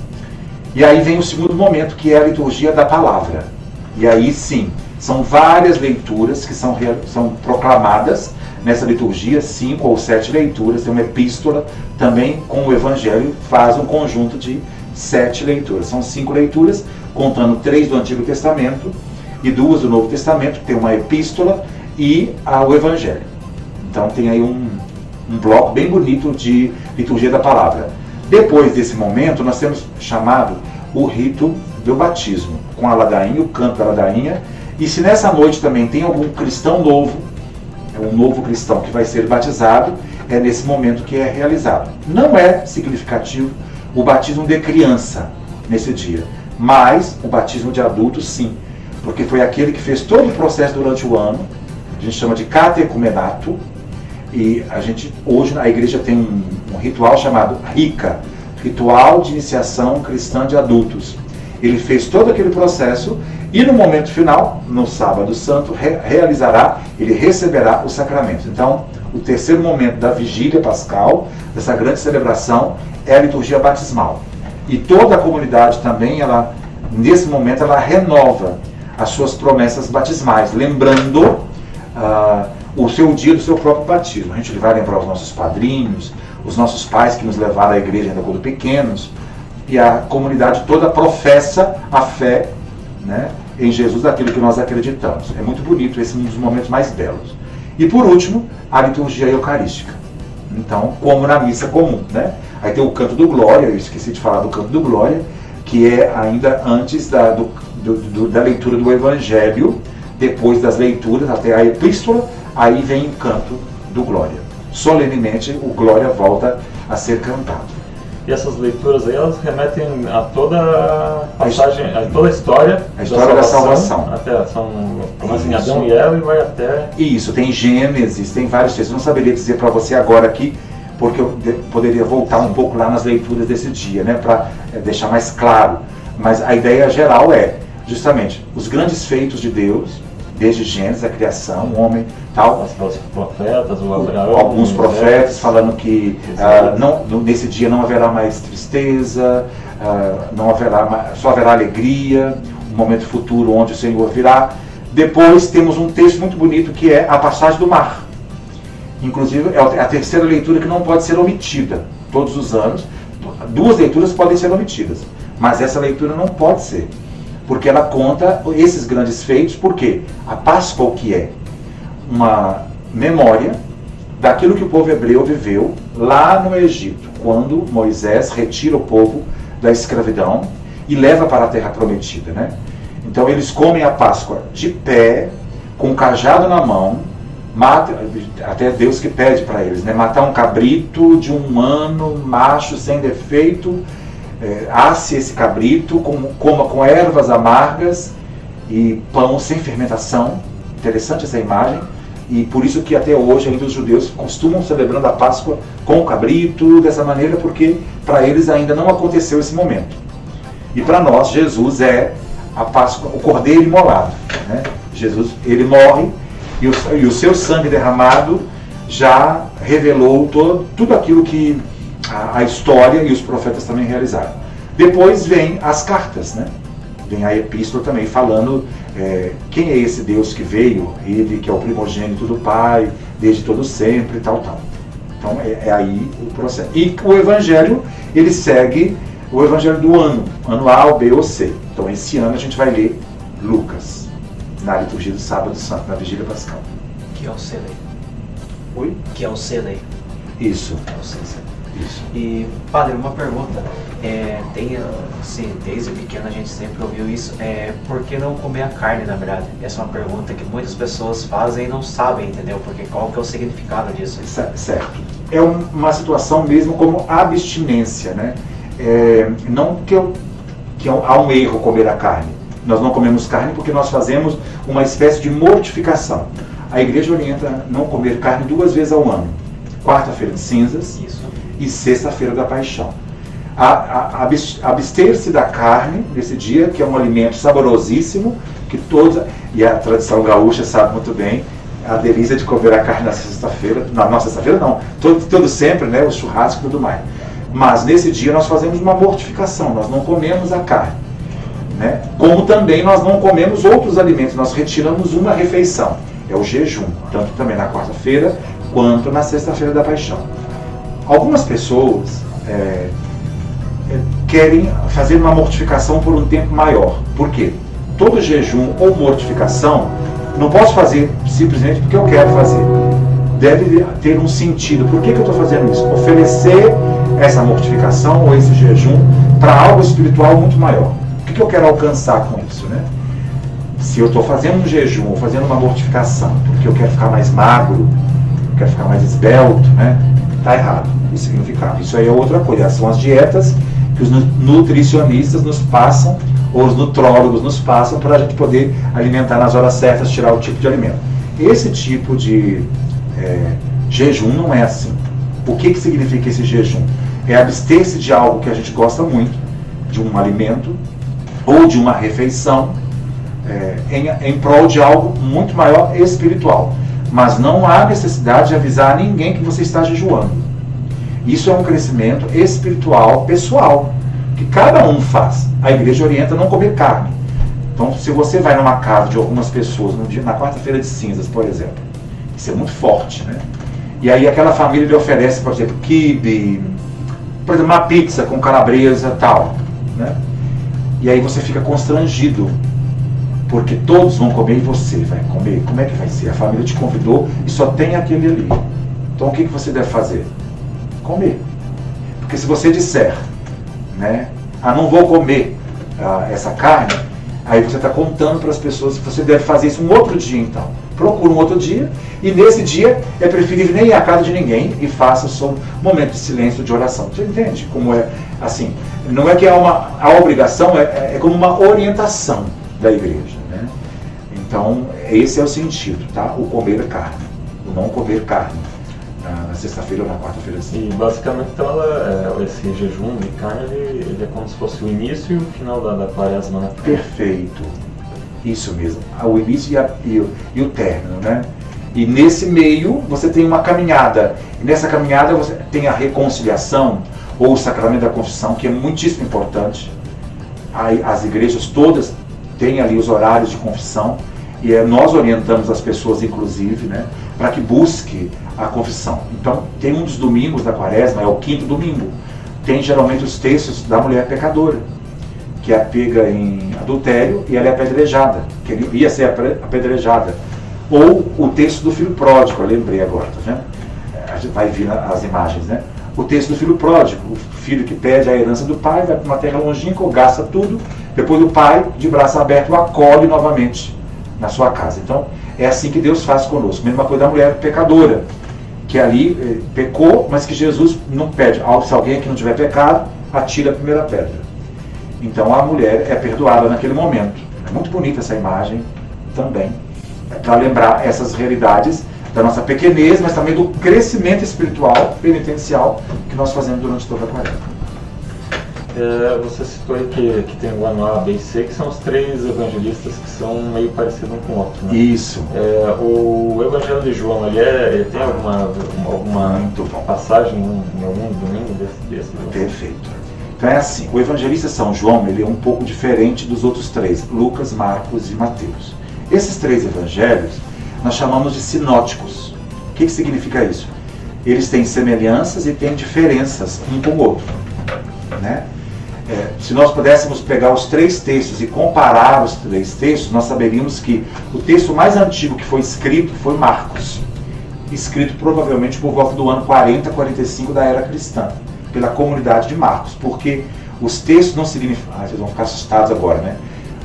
E aí vem o segundo momento, que é a liturgia da palavra. E aí sim, são várias leituras que são proclamadas nessa liturgia, 5 ou 7 leituras, tem uma epístola também com o Evangelho, faz um conjunto de 7 leituras. São 5 leituras, contando 3 do Antigo Testamento e 2 do Novo Testamento, que tem uma epístola e o Evangelho. Então tem aí um bloco bem bonito de liturgia da palavra. Depois desse momento, nós temos chamado o rito do batismo, com a ladainha, o canto da ladainha. E se nessa noite também tem algum cristão novo, um novo cristão que vai ser batizado, é nesse momento que é realizado. Não é significativo o batismo de criança nesse dia, mas o batismo de adulto sim, porque foi aquele que fez todo o processo durante o ano. A gente chama de catecumenato. E a gente, hoje, a igreja tem um ritual chamado RICA, Ritual de Iniciação Cristã de Adultos. Ele fez todo aquele processo e no momento final, no sábado santo, ele receberá o sacramento. Então, o terceiro momento da Vigília Pascal, dessa grande celebração, é a liturgia batismal. E toda a comunidade também, nesse momento, ela renova as suas promessas batismais, lembrando o seu dia do seu próprio batismo. A gente vai lembrar os nossos padrinhos, os nossos pais que nos levaram à igreja ainda quando pequenos, e a comunidade toda professa a fé, né, em Jesus, daquilo que nós acreditamos. É muito bonito, esse é um dos momentos mais belos. E por último, a liturgia eucarística. Então, como na missa comum, né? Aí tem o canto do Glória, eu esqueci de falar do canto do Glória, que é ainda antes da leitura do Evangelho, depois das leituras, até a Epístola, aí vem o canto do Glória. Solenemente, o Glória volta a ser cantado. E essas leituras aí, elas remetem a toda a passagem, a toda a história da salvação. Até, começa em Adão e Eva e vai até... Isso, tem Gênesis, tem vários textos. Eu não saberia dizer para você agora aqui, porque eu poderia voltar um pouco lá nas leituras desse dia, né, para deixar mais claro. Mas a ideia geral é, justamente, os grandes feitos de Deus, desde Gênesis, a criação, o homem, tal. Os profetas, o Abraão, alguns profetas falando que nesse dia não haverá mais tristeza, só haverá alegria, um momento futuro onde o Senhor virá. Depois temos um texto muito bonito que é a passagem do mar. Inclusive é a terceira leitura que não pode ser omitida. Todos os anos, 2 leituras podem ser omitidas, mas essa leitura não pode ser, porque ela conta esses grandes feitos. Porque a Páscoa, o que é? Uma memória daquilo que o povo hebreu viveu lá no Egito, quando Moisés retira o povo da escravidão e leva para a terra prometida, né? Então eles comem a Páscoa de pé, com o cajado na mão, até Deus que pede para eles, né? Matar um cabrito de 1 ano, macho, sem defeito, asse esse cabrito, coma com ervas amargas e pão sem fermentação. Interessante essa imagem. E por isso que até hoje ainda os judeus costumam celebrando a Páscoa com o cabrito, dessa maneira, porque para eles ainda não aconteceu esse momento. E para nós, Jesus é a Páscoa, o Cordeiro imolado, né? Jesus, ele morre e o seu sangue derramado já revelou tudo aquilo que a história e os profetas também realizaram. Depois vem as cartas, né? Vem a epístola também falando quem é esse Deus que veio, ele que é o primogênito do Pai, desde todo sempre, tal. Então é aí o processo. E o Evangelho, ele segue o Evangelho do ano A, o B ou C. Então esse ano a gente vai ler Lucas, na liturgia do Sábado Santo, na Vigília Pascal. Que é o Celei. Oi? Que é o Celei. Isso. É o Celei. Isso. E, padre, uma pergunta. Tem, assim, desde pequeno a gente sempre ouviu isso. Por que não comer a carne, na verdade? Essa é uma pergunta que muitas pessoas fazem e não sabem, entendeu? Porque qual que é o significado disso? Certo. É uma situação mesmo como abstinência, né? Não que há um erro comer a carne. Nós não comemos carne porque nós fazemos uma espécie de mortificação. A igreja orienta não comer carne 2 vezes ao ano. Quarta-feira de cinzas. Isso. E sexta-feira da paixão. Abster-se da carne nesse dia, que é um alimento saborosíssimo, que todos, e a tradição gaúcha sabe muito bem, a delícia de comer a carne na sexta-feira, na sexta-feira não, todo sempre, né, o churrasco e tudo mais. Mas nesse dia nós fazemos uma mortificação, nós não comemos a carne, né? Como também nós não comemos outros alimentos, nós retiramos uma refeição, é o jejum, tanto também na quarta-feira quanto na sexta-feira da paixão. Algumas pessoas querem fazer uma mortificação por um tempo maior. Por quê? Todo jejum ou mortificação não posso fazer simplesmente porque eu quero fazer. Deve ter um sentido. Por que eu estou fazendo isso? Oferecer essa mortificação ou esse jejum para algo espiritual muito maior. O que eu quero alcançar com isso, né? Se eu estou fazendo um jejum ou fazendo uma mortificação porque eu quero ficar mais magro, eu quero ficar mais esbelto, né? Está errado o significado. Isso aí é outra coisa. São as dietas que os nutricionistas nos passam, ou os nutrólogos nos passam, para a gente poder alimentar nas horas certas, tirar o tipo de alimento. Esse tipo de jejum não é assim. O que significa esse jejum? É abster-se de algo que a gente gosta muito, de um alimento, ou de uma refeição, em prol de algo muito maior espiritual. Mas não há necessidade de avisar ninguém que você está jejuando. Isso é um crescimento espiritual, pessoal, que cada um faz. A igreja orienta a não comer carne. Então, se você vai numa casa de algumas pessoas, na quarta-feira de cinzas, por exemplo, isso é muito forte, né? E aí aquela família lhe oferece, por exemplo, quibe, por exemplo, uma pizza com calabresa e tal, né? E aí você fica constrangido, porque todos vão comer e você vai comer. Como é que vai ser? A família te convidou e só tem aquele ali. Então o que você deve fazer? Comer. Porque se você disser, né, não vou comer essa carne, aí você está contando para as pessoas que você deve fazer isso um outro dia então. Procura um outro dia, e nesse dia é preferível nem ir à casa de ninguém e faça só um momento de silêncio, de oração. Você entende como é assim? Não é que a obrigação, é como uma orientação da igreja, né? Então, esse é o sentido, tá? O comer carne, o não comer carne. Na sexta-feira ou na quarta-feira. E basicamente então esse jejum de carne ele é como se fosse o início e o final da quaresma, né? Perfeito, isso mesmo, o início e o término, né? E nesse meio você tem uma caminhada, e nessa caminhada você tem a reconciliação ou o sacramento da confissão, que é muitíssimo importante. As igrejas todas têm ali os horários de confissão, e nós orientamos as pessoas, inclusive, né, para que busque a confissão. Então, tem um dos domingos da quaresma, é o quinto domingo, tem geralmente os textos da mulher pecadora, que é pega em adultério e ela é apedrejada, que ele ia ser apedrejada. Ou o texto do filho pródigo, eu lembrei agora, tá vendo? A gente vai vir as imagens, né? O texto do filho pródigo, o filho que pede a herança do pai, vai para uma terra longínqua, gasta tudo, depois o pai, de braço aberto, o acolhe novamente na sua casa. Então, é assim que Deus faz conosco. Mesma coisa da mulher pecadora, que ali pecou, mas que Jesus não pede. Se alguém aqui não tiver pecado, atira a primeira pedra. Então a mulher é perdoada naquele momento. É muito bonita essa imagem também, para lembrar essas realidades da nossa pequenez, mas também do crescimento espiritual, penitencial, que nós fazemos durante toda a quaresma. Você citou aí que tem o ano A, B e C, que são os três evangelistas que são meio parecidos um com o outro, né? Isso. O Evangelho de João, ele tem alguma passagem em algum domingo desse? Perfeito. Então é assim, o evangelista São João, ele é um pouco diferente dos outros três, Lucas, Marcos e Mateus. Esses três evangelhos nós chamamos de sinóticos. O que significa isso? Eles têm semelhanças e têm diferenças um com o outro, né? Se nós pudéssemos pegar os três textos e comparar os três textos, nós saberíamos que o texto mais antigo que foi escrito foi Marcos, escrito provavelmente por volta do ano 40, 45 da era cristã, pela comunidade de Marcos, porque os textos não significam... vocês vão ficar assustados agora, né?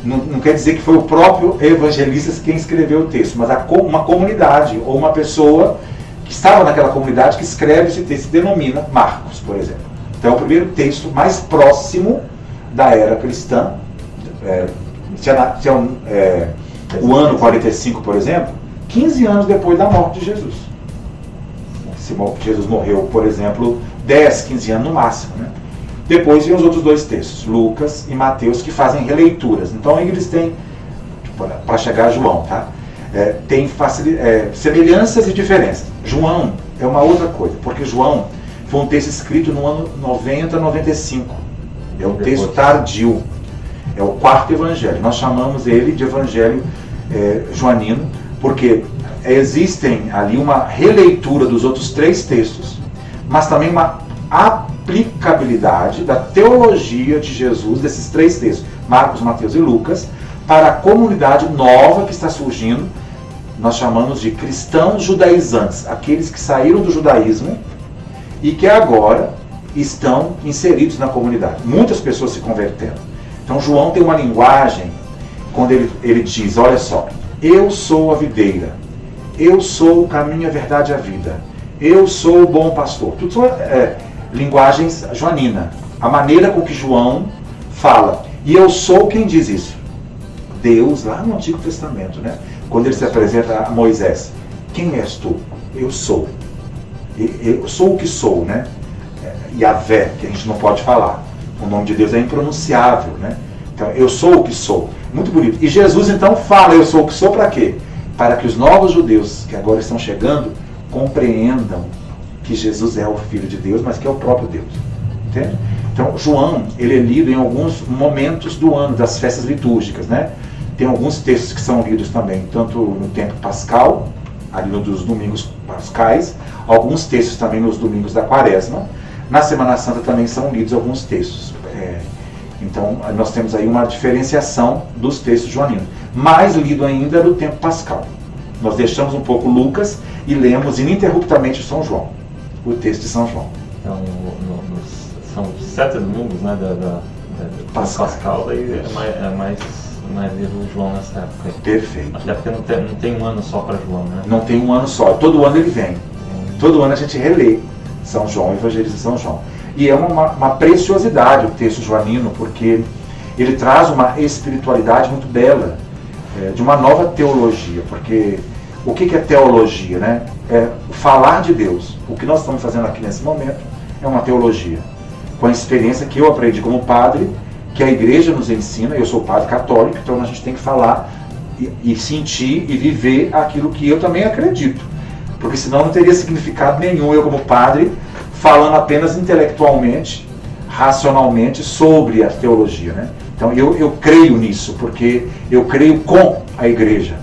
Não quer dizer que foi o próprio evangelista quem escreveu o texto, mas uma comunidade ou uma pessoa que estava naquela comunidade que escreve esse texto, se denomina Marcos, por exemplo. Então é o primeiro texto mais próximo da era cristã. O ano 45, por exemplo, 15 anos depois da morte de Jesus. Jesus morreu, por exemplo, 10, 15 anos no máximo, né? Depois vem os outros dois textos, Lucas e Mateus, que fazem releituras. Então eles têm, para chegar a João, tá? Tem semelhanças e diferenças. João é uma outra coisa, porque João foi um texto escrito no ano 90, 95. É um texto tardio. É o quarto evangelho. Nós chamamos ele de evangelho joanino, porque existem ali uma releitura dos outros três textos, mas também uma aplicabilidade da teologia de Jesus, desses três textos, Marcos, Mateus e Lucas, para a comunidade nova que está surgindo. Nós chamamos de cristãos judaizantes, aqueles que saíram do judaísmo e que agora estão inseridos na comunidade. Muitas pessoas se convertendo. Então João tem uma linguagem, quando ele diz, olha só, eu sou a videira, eu sou o caminho, a verdade e a vida, eu sou o bom pastor. Tudo são linguagens joanina. A maneira com que João fala. E eu sou quem diz isso? Deus, lá no Antigo Testamento, né? Quando ele se apresenta a Moisés. Quem és tu? Eu sou. Eu sou o que sou, né? Yahvé, que a gente não pode falar. O nome de Deus é impronunciável, né? Então, eu sou o que sou. Muito bonito. E Jesus, então, fala, eu sou o que sou, para quê? Para que os novos judeus, que agora estão chegando, compreendam que Jesus é o Filho de Deus, mas que é o próprio Deus. Entende? Então, João, ele é lido em alguns momentos do ano, das festas litúrgicas, né? Tem alguns textos que são lidos também, tanto no tempo pascal, ali nos domingos pascais, alguns textos também nos domingos da quaresma, Na Semana Santa também são lidos alguns textos. Então, nós temos aí uma diferenciação dos textos joaninos. Mais lido ainda no tempo pascal. Nós deixamos um pouco Lucas e lemos ininterruptamente São João, o texto de São João. Então, são 7 domingos, né, da Pascal, daí é mais livro João nessa época. Perfeito. Até porque não tem um ano só para João, né? Não tem um ano só, todo ano ele vem. Todo ano a gente relê São João, evangeliza São João. E é uma preciosidade o texto joanino, porque ele traz uma espiritualidade muito bela, de uma nova teologia. Porque o que é teologia, né? É falar de Deus. O que nós estamos fazendo aqui nesse momento é uma teologia. Com a experiência que eu aprendi como padre, que a igreja nos ensina, eu sou padre católico, então a gente tem que falar e sentir e viver aquilo que eu também acredito. Porque senão não teria significado nenhum eu como padre falando apenas intelectualmente, racionalmente sobre a teologia, né? Então eu creio nisso, porque eu creio com a igreja.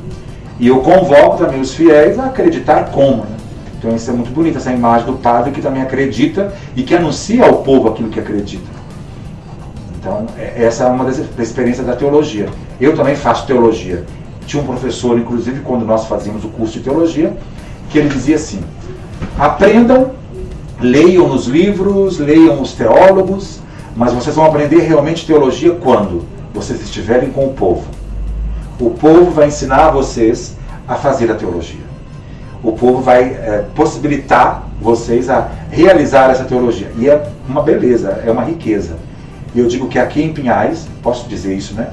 E eu convoco também os fiéis a acreditar como, né? Então isso é muito bonito, essa imagem do padre que também acredita e que anuncia ao povo aquilo que acredita. Então essa é uma das experiências da teologia. Eu também faço teologia. Tinha um professor, inclusive, quando nós fazíamos o curso de teologia, que ele dizia assim: aprendam, leiam os livros, leiam os teólogos, mas vocês vão aprender realmente teologia quando vocês estiverem com o povo. O povo vai ensinar vocês a fazer a teologia. O povo vai possibilitar vocês a realizar essa teologia. E é uma beleza, é uma riqueza. E eu digo que aqui em Pinhais, posso dizer isso, né?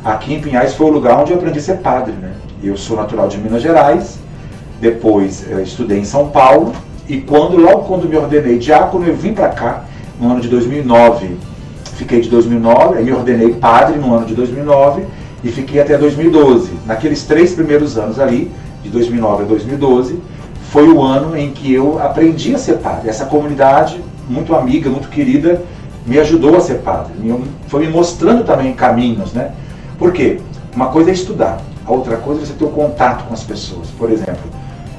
Aqui em Pinhais foi o lugar onde eu aprendi a ser padre, né? Eu sou natural de Minas Gerais, depois eu estudei em São Paulo, e logo quando me ordenei diácono, eu vim para cá, no ano de 2009. Fiquei de 2009, aí me ordenei padre no ano de 2009, e fiquei até 2012. Naqueles 3 primeiros anos ali, de 2009 a 2012, foi o ano em que eu aprendi a ser padre. Essa comunidade, muito amiga, muito querida, me ajudou a ser padre. Foi me mostrando também caminhos, né? Por quê? Uma coisa é estudar, a outra coisa é você ter o contato com as pessoas. Por exemplo,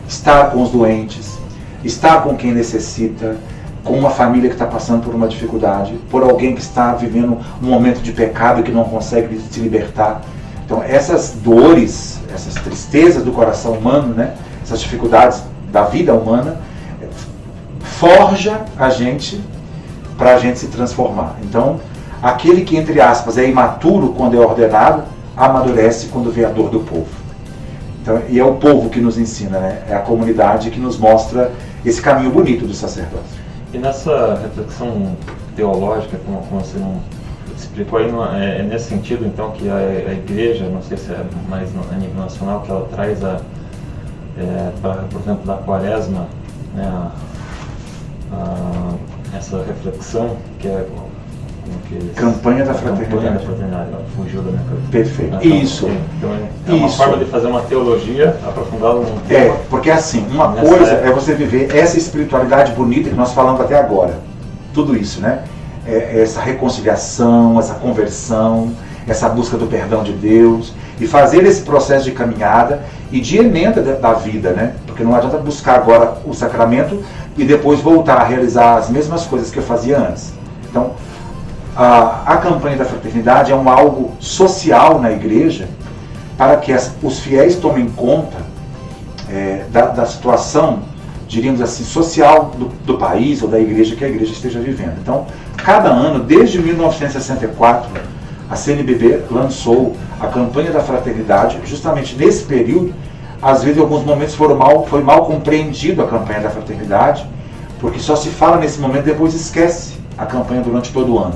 estar com os doentes, estar com quem necessita, com uma família que está passando por uma dificuldade, por alguém que está vivendo um momento de pecado e que não consegue se libertar. Então essas dores, essas tristezas do coração humano, né? Essas dificuldades da vida humana, forja a gente para a gente se transformar. Então, aquele que, entre aspas, é imaturo quando é ordenado, amadurece quando vê a dor do povo. Então, e é o povo que nos ensina, né? É a comunidade que nos mostra esse caminho bonito do sacerdócio. E nessa reflexão teológica, como você não explicou aí, é nesse sentido, então, que a igreja, não sei se é mais a nível nacional, que ela traz, por exemplo, da Quaresma, né, essa reflexão, que é campanha da fraternidade. Campanha da fraternidade, fugiu da minha cabeça. Perfeito. Isso. Então é uma forma de fazer uma teologia aprofundada num tema. Porque assim, uma coisa é você viver essa espiritualidade bonita que nós falamos até agora. Tudo isso, né? Essa reconciliação, essa conversão, essa busca do perdão de Deus, e fazer esse processo de caminhada e de emenda da vida, né? Porque não adianta buscar agora o sacramento e depois voltar a realizar as mesmas coisas que eu fazia antes. Então, a campanha da fraternidade é algo social na igreja para que os fiéis tomem conta da situação, diríamos assim, social do país ou da igreja que a igreja esteja vivendo. Então, cada ano, desde 1964, a CNBB lançou a campanha da fraternidade. Justamente nesse período, às vezes em alguns momentos foi mal compreendido a campanha da fraternidade, porque só se fala nesse momento, depois esquece a campanha durante todo o ano.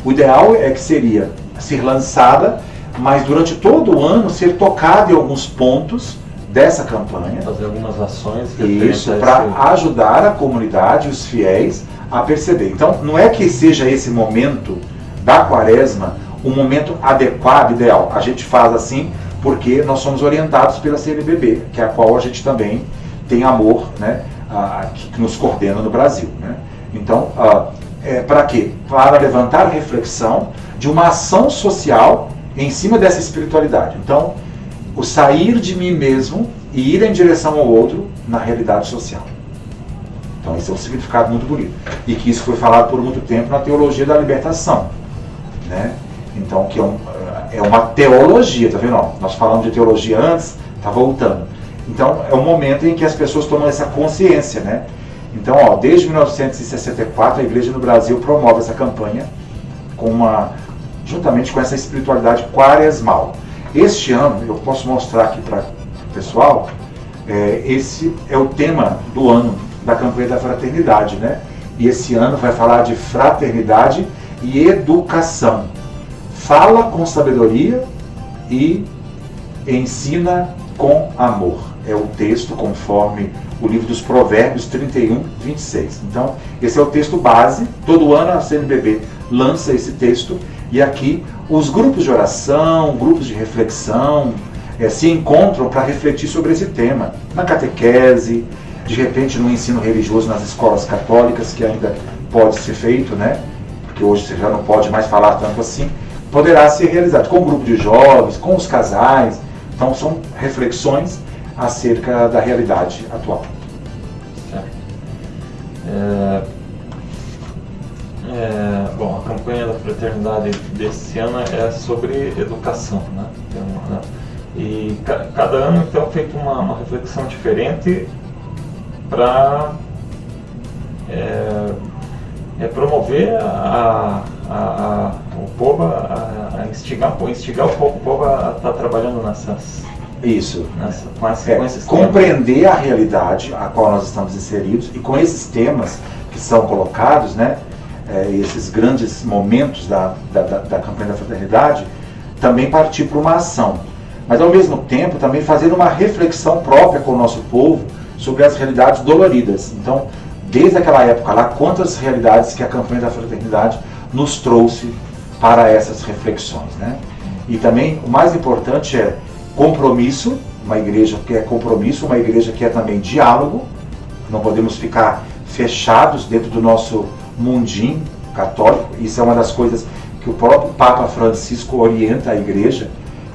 O ideal é que seria ser lançada, mas durante todo o ano ser tocada em alguns pontos dessa campanha. Fazer algumas ações. Isso, para ajudar a comunidade, os fiéis, a perceber. Então, não é que seja esse momento da Quaresma um momento adequado, ideal. A gente faz assim porque nós somos orientados pela CNBB, que é a qual a gente também tem amor, né, que nos coordena no Brasil, né? Então, para quê? Para levantar a reflexão de uma ação social em cima dessa espiritualidade. Então, o sair de mim mesmo e ir em direção ao outro na realidade social. Então esse é um significado muito bonito. E que isso foi falado por muito tempo na teologia da libertação, né? Então que é uma teologia, tá vendo? Ó, nós falamos de teologia antes, tá voltando. Então é um momento em que as pessoas tomam essa consciência, né? Então, ó, desde 1964 a Igreja no Brasil promove essa campanha juntamente com essa espiritualidade quaresmal. Este ano, eu posso mostrar aqui para o pessoal, esse é o tema do ano da campanha da fraternidade, né? E esse ano vai falar de fraternidade e educação. Fala com sabedoria e ensina com amor. É o texto conforme o livro dos Provérbios 31, 26. Então, esse é o texto base. Todo ano a CNBB lança esse texto e aqui os grupos de oração, grupos de reflexão se encontram para refletir sobre esse tema. Na catequese, de repente no ensino religioso nas escolas católicas, que ainda pode ser feito, né? Porque hoje você já não pode mais falar tanto assim, poderá ser realizado com o grupo de jovens, com os casais. Então são reflexões acerca da realidade atual. Bom, a campanha da fraternidade desse ano é sobre educação, né? E cada ano então é feita uma reflexão diferente para promover o povo a instigar o povo a estar trabalhando com esses compreender temas. A realidade a qual nós estamos inseridos e com esses temas que são colocados, né, esses grandes momentos da campanha da fraternidade, também partir para uma ação. Mas ao mesmo tempo também fazer uma reflexão própria com o nosso povo sobre as realidades doloridas. Então, desde aquela época lá, quantas realidades que a campanha da fraternidade nos trouxe para essas reflexões, né? E também o mais importante é compromisso, uma igreja que é compromisso, uma igreja que é também diálogo. Não podemos ficar fechados dentro do nosso mundinho católico. Isso é uma das coisas que o próprio Papa Francisco orienta a igreja,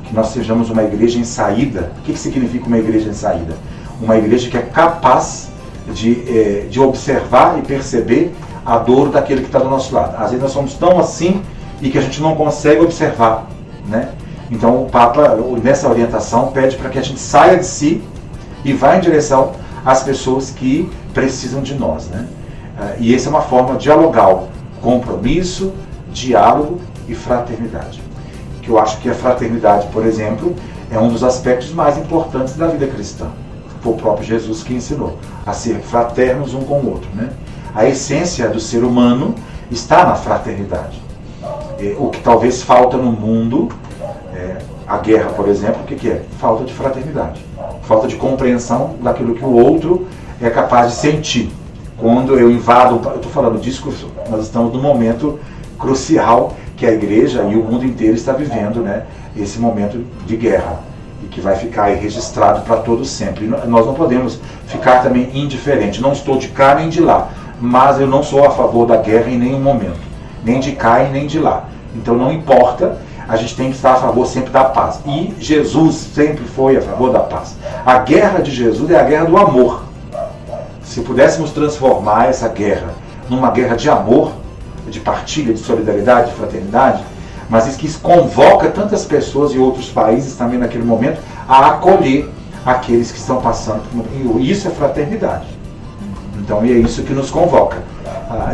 que nós sejamos uma igreja em saída. O que significa uma igreja em saída? Uma igreja que é capaz de observar e perceber a dor daquele que está do nosso lado. Às vezes nós somos tão assim e que a gente não consegue observar, né? Então o Papa, nessa orientação, pede para que a gente saia de si e vá em direção às pessoas que precisam de nós, né? E essa é uma forma dialogal, compromisso, diálogo e fraternidade. Que eu acho que a fraternidade, por exemplo, é um dos aspectos mais importantes da vida cristã. Foi o próprio Jesus que ensinou a ser fraternos um com o outro, né? A essência do ser humano está na fraternidade. O que talvez falta no mundo, a guerra, por exemplo, o que é? Falta de fraternidade. Falta de compreensão daquilo que o outro é capaz de sentir. Quando eu invado, eu estou falando disso, nós estamos num momento crucial que a igreja e o mundo inteiro está vivendo, né? Esse momento de guerra. E que vai ficar aí registrado para todos sempre. E nós não podemos ficar também indiferentes. Não estou de cá nem de lá, mas eu não sou a favor da guerra em nenhum momento. Nem de cá e nem de lá. Então não importa, a gente tem que estar a favor sempre da paz. E Jesus sempre foi a favor da paz. A guerra de Jesus é a guerra do amor. Se pudéssemos transformar essa guerra numa guerra de amor, de partilha, de solidariedade, de fraternidade, mas isso que convoca tantas pessoas e outros países também naquele momento a acolher aqueles que estão passando. E isso é fraternidade. Então, e é isso que nos convoca.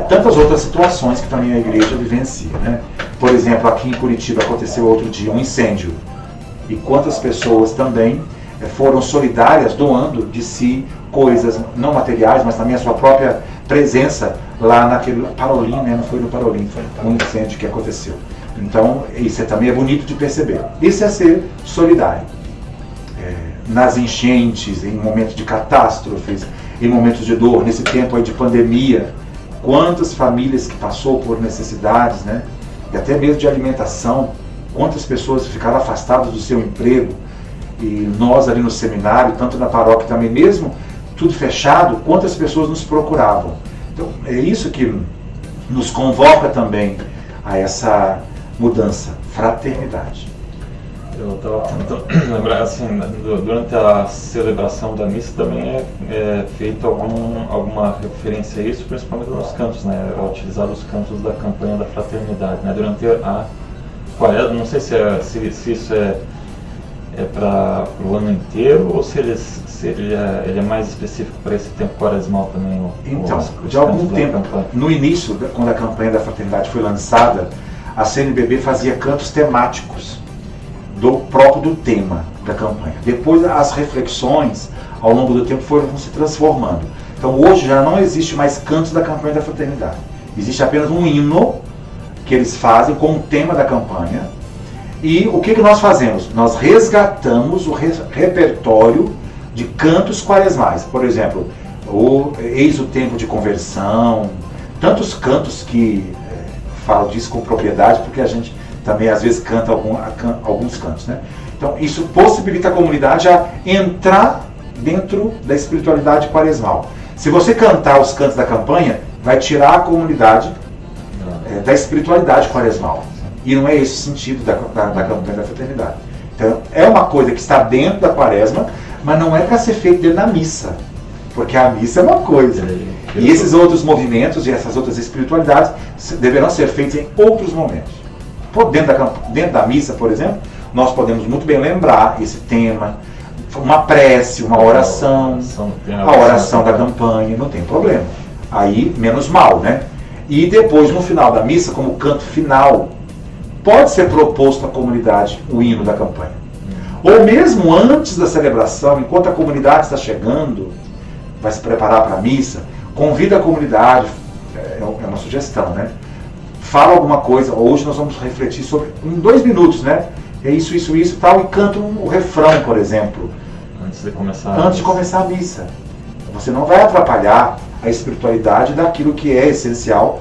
Tantas outras situações que também a igreja vivencia, né? Por exemplo, aqui em Curitiba aconteceu outro dia um incêndio. E quantas pessoas também foram solidárias doando de si coisas não materiais, mas também a sua própria presença lá naquele Parolim, né? Não foi no Parolim, foi um incêndio que aconteceu. Então, isso também é bonito de perceber. Isso é ser solidário. Nas enchentes, em momentos de catástrofes, em momentos de dor, nesse tempo aí de pandemia, quantas famílias que passou por necessidades, né? E até mesmo de alimentação, quantas pessoas ficaram afastadas do seu emprego, e nós ali no seminário, tanto na paróquia também, mesmo tudo fechado, quantas pessoas nos procuravam. Então, é isso que nos convoca também a essa mudança, fraternidade. Eu estava tentando lembrar, assim, durante a celebração da missa também é feita alguma referência a isso, principalmente nos cantos, né? É utilizado os cantos da campanha da fraternidade, né? Durante a quaresma, não sei se isso é para o ano inteiro ou se ele é mais específico para esse tempo quaresmal também. Então, os de algum cantos da tempo, campanha. no início, quando a campanha da fraternidade foi lançada, a CNBB fazia cantos temáticos do próprio do tema da campanha. Depois as reflexões ao longo do tempo foram se transformando. Então hoje já não existe mais cantos da campanha da fraternidade. Existe apenas um hino que eles fazem com o tema da campanha. E o que nós fazemos? Nós resgatamos o repertório de cantos quaresmais. Por exemplo, Eis o Tempo de Conversão, tantos cantos que falo disso com propriedade, porque a gente também às vezes canta alguns cantos, né? Então isso possibilita a comunidade a entrar dentro da espiritualidade quaresmal. Se você cantar os cantos da campanha, vai tirar a comunidade da espiritualidade quaresmal. E não é esse o sentido da campanha da fraternidade. Então é uma coisa que está dentro da quaresma, mas não é para ser feito dentro da missa. Porque a missa é uma coisa. E esses outros movimentos e essas outras espiritualidades deverão ser feitos em outros momentos. Dentro da missa, por exemplo, nós podemos muito bem lembrar esse tema, uma prece, uma oração, a oração da campanha, não tem problema. Aí, menos mal, né? E depois, no final da missa, como canto final, pode ser proposto à comunidade o hino da campanha. Ou mesmo antes da celebração, enquanto a comunidade está chegando, vai se preparar para a missa, convida a comunidade, é uma sugestão, né? Fala alguma coisa, hoje nós vamos refletir sobre, em 2 minutos, né? É isso, tal, e canta o refrão, por exemplo. Antes de começar a missa. Você não vai atrapalhar a espiritualidade daquilo que é essencial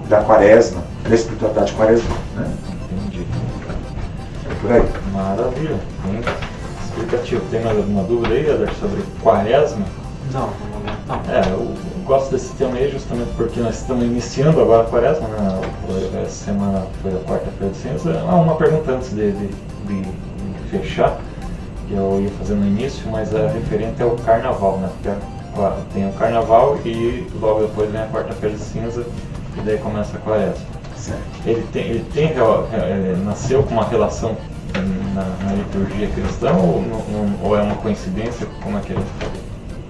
da quaresma, da espiritualidade quaresmal, né? Entendi. É por aí. Maravilha. Explicativo. Tem mais alguma dúvida aí, Eder, sobre quaresma? Não, no momento não. Eu gosto desse tema aí justamente porque nós estamos iniciando agora a quaresma, né? Essa semana foi a quarta-feira de cinza. Uma pergunta antes de fechar, que eu ia fazer no início, mas é referente ao carnaval, né? Porque tem o carnaval e logo depois vem a quarta-feira de cinza e daí começa a quaresma. Certo. Ele nasceu com uma relação na liturgia cristã ou é uma coincidência? Como é que ele foi?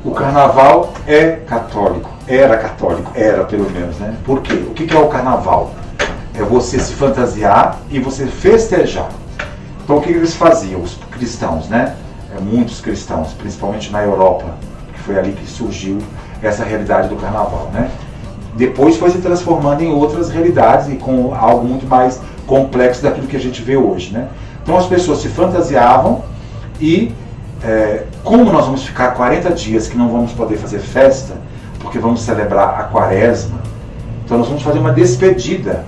O carnaval é católico, era pelo menos, né? Por quê? O que é o carnaval? É você se fantasiar e você festejar. Então o que eles faziam, os cristãos, né? Muitos cristãos, principalmente na Europa, que foi ali que surgiu essa realidade do carnaval, né? Depois foi se transformando em outras realidades e com algo muito mais complexo daquilo que a gente vê hoje, né? Então as pessoas se fantasiavam e como nós vamos ficar 40 dias que não vamos poder fazer festa, porque vamos celebrar a quaresma, então nós vamos fazer uma despedida.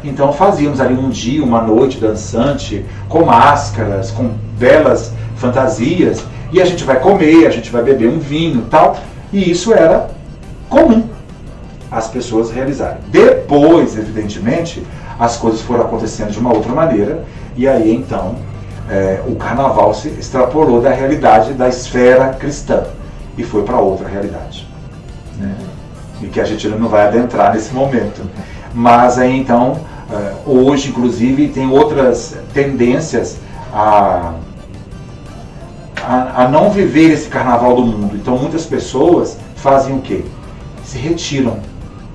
Então fazíamos ali um dia, uma noite dançante, com máscaras, com belas fantasias, e a gente vai comer, a gente vai beber um vinho e tal, e isso era comum as pessoas realizarem. Depois, evidentemente, as coisas foram acontecendo de uma outra maneira, e aí então o carnaval se extrapolou da realidade da esfera cristã e foi para outra realidade, né? E que a gente não vai adentrar nesse momento. Mas aí então, hoje inclusive tem outras tendências a não viver esse carnaval do mundo. Então muitas pessoas fazem o quê? Se retiram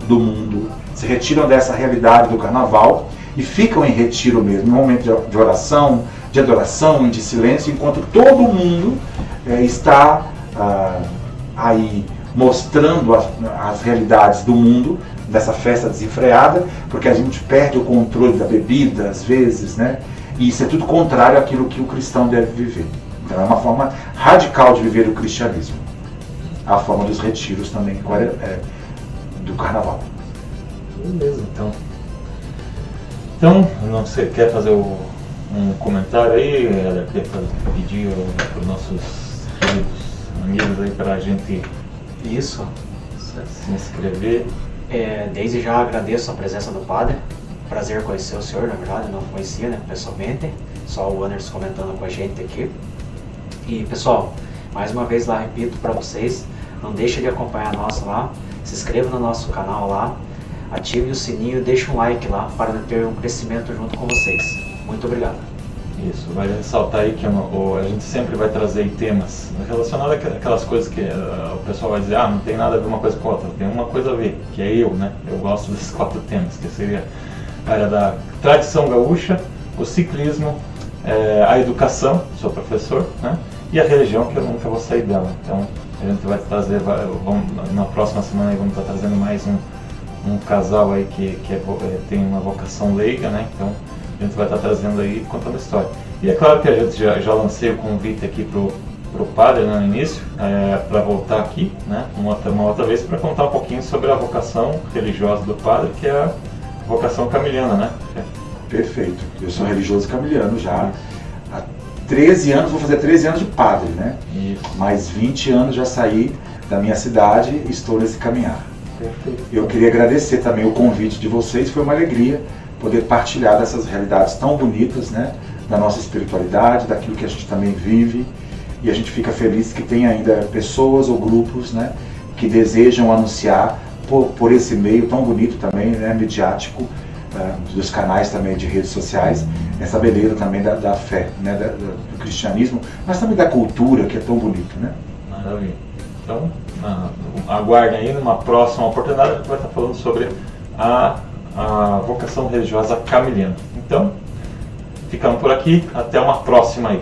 do mundo, se retiram dessa realidade do carnaval e ficam em retiro mesmo, em um momento de oração, de adoração e de silêncio, enquanto todo mundo está aí mostrando as realidades do mundo, dessa festa desenfreada, porque a gente perde o controle da bebida, às vezes, né? E isso é tudo contrário àquilo que o cristão deve viver. Então é uma forma radical de viver o cristianismo. A forma dos retiros também do carnaval. Beleza, então. Então, não sei, quer fazer um comentário aí, quer pedir para os nossos queridos amigos aí para a gente se inscrever? Desde já agradeço a presença do padre. Prazer conhecer o senhor, na verdade, não conhecia, né, pessoalmente. só o Anderson comentando com a gente aqui. E pessoal, mais uma vez lá, repito para vocês, não deixe de acompanhar nós lá, se inscreva no nosso canal lá, ative o sininho e deixe um like lá para ter um crescimento junto com vocês. Muito obrigado. Isso, vale ressaltar aí que a gente sempre vai trazer temas relacionados àquelas coisas que o pessoal vai dizer, não tem nada a ver uma coisa com a outra, tem uma coisa a ver, que é eu, né? Eu gosto desses 4 temas, que seria a área da tradição gaúcha, o ciclismo, a educação, sou professor, né? E a religião, que eu nunca vou sair dela. Então a gente vai trazer, na próxima semana aí, vamos estar trazendo mais um casal aí que tem uma vocação leiga, né? Então a gente vai estar trazendo aí, contando a história. E é claro que a gente já lancei o convite aqui pro padre, né, no início, para voltar aqui, né, uma outra vez, para contar um pouquinho sobre a vocação religiosa do padre, que é a vocação camiliana, né? Perfeito. Eu sou religioso camiliano já. Há 13 anos, vou fazer 13 anos de padre, né? Isso. Mais 20 anos já saí da minha cidade e estou nesse caminhar. Perfeito. Eu queria agradecer também o convite de vocês, foi uma alegria poder partilhar dessas realidades tão bonitas, né? Da nossa espiritualidade, daquilo que a gente também vive, e a gente fica feliz que tem ainda pessoas ou grupos, né, que desejam anunciar por esse meio tão bonito também, né, midiático, dos canais também de redes sociais, essa beleza também da fé, né, do cristianismo, mas também da cultura, que é tão bonito, né? Maravilha. Então, aguardem aí, numa próxima oportunidade a gente vai estar falando sobre a vocação religiosa camiliana. Então, ficamos por aqui, até uma próxima aí.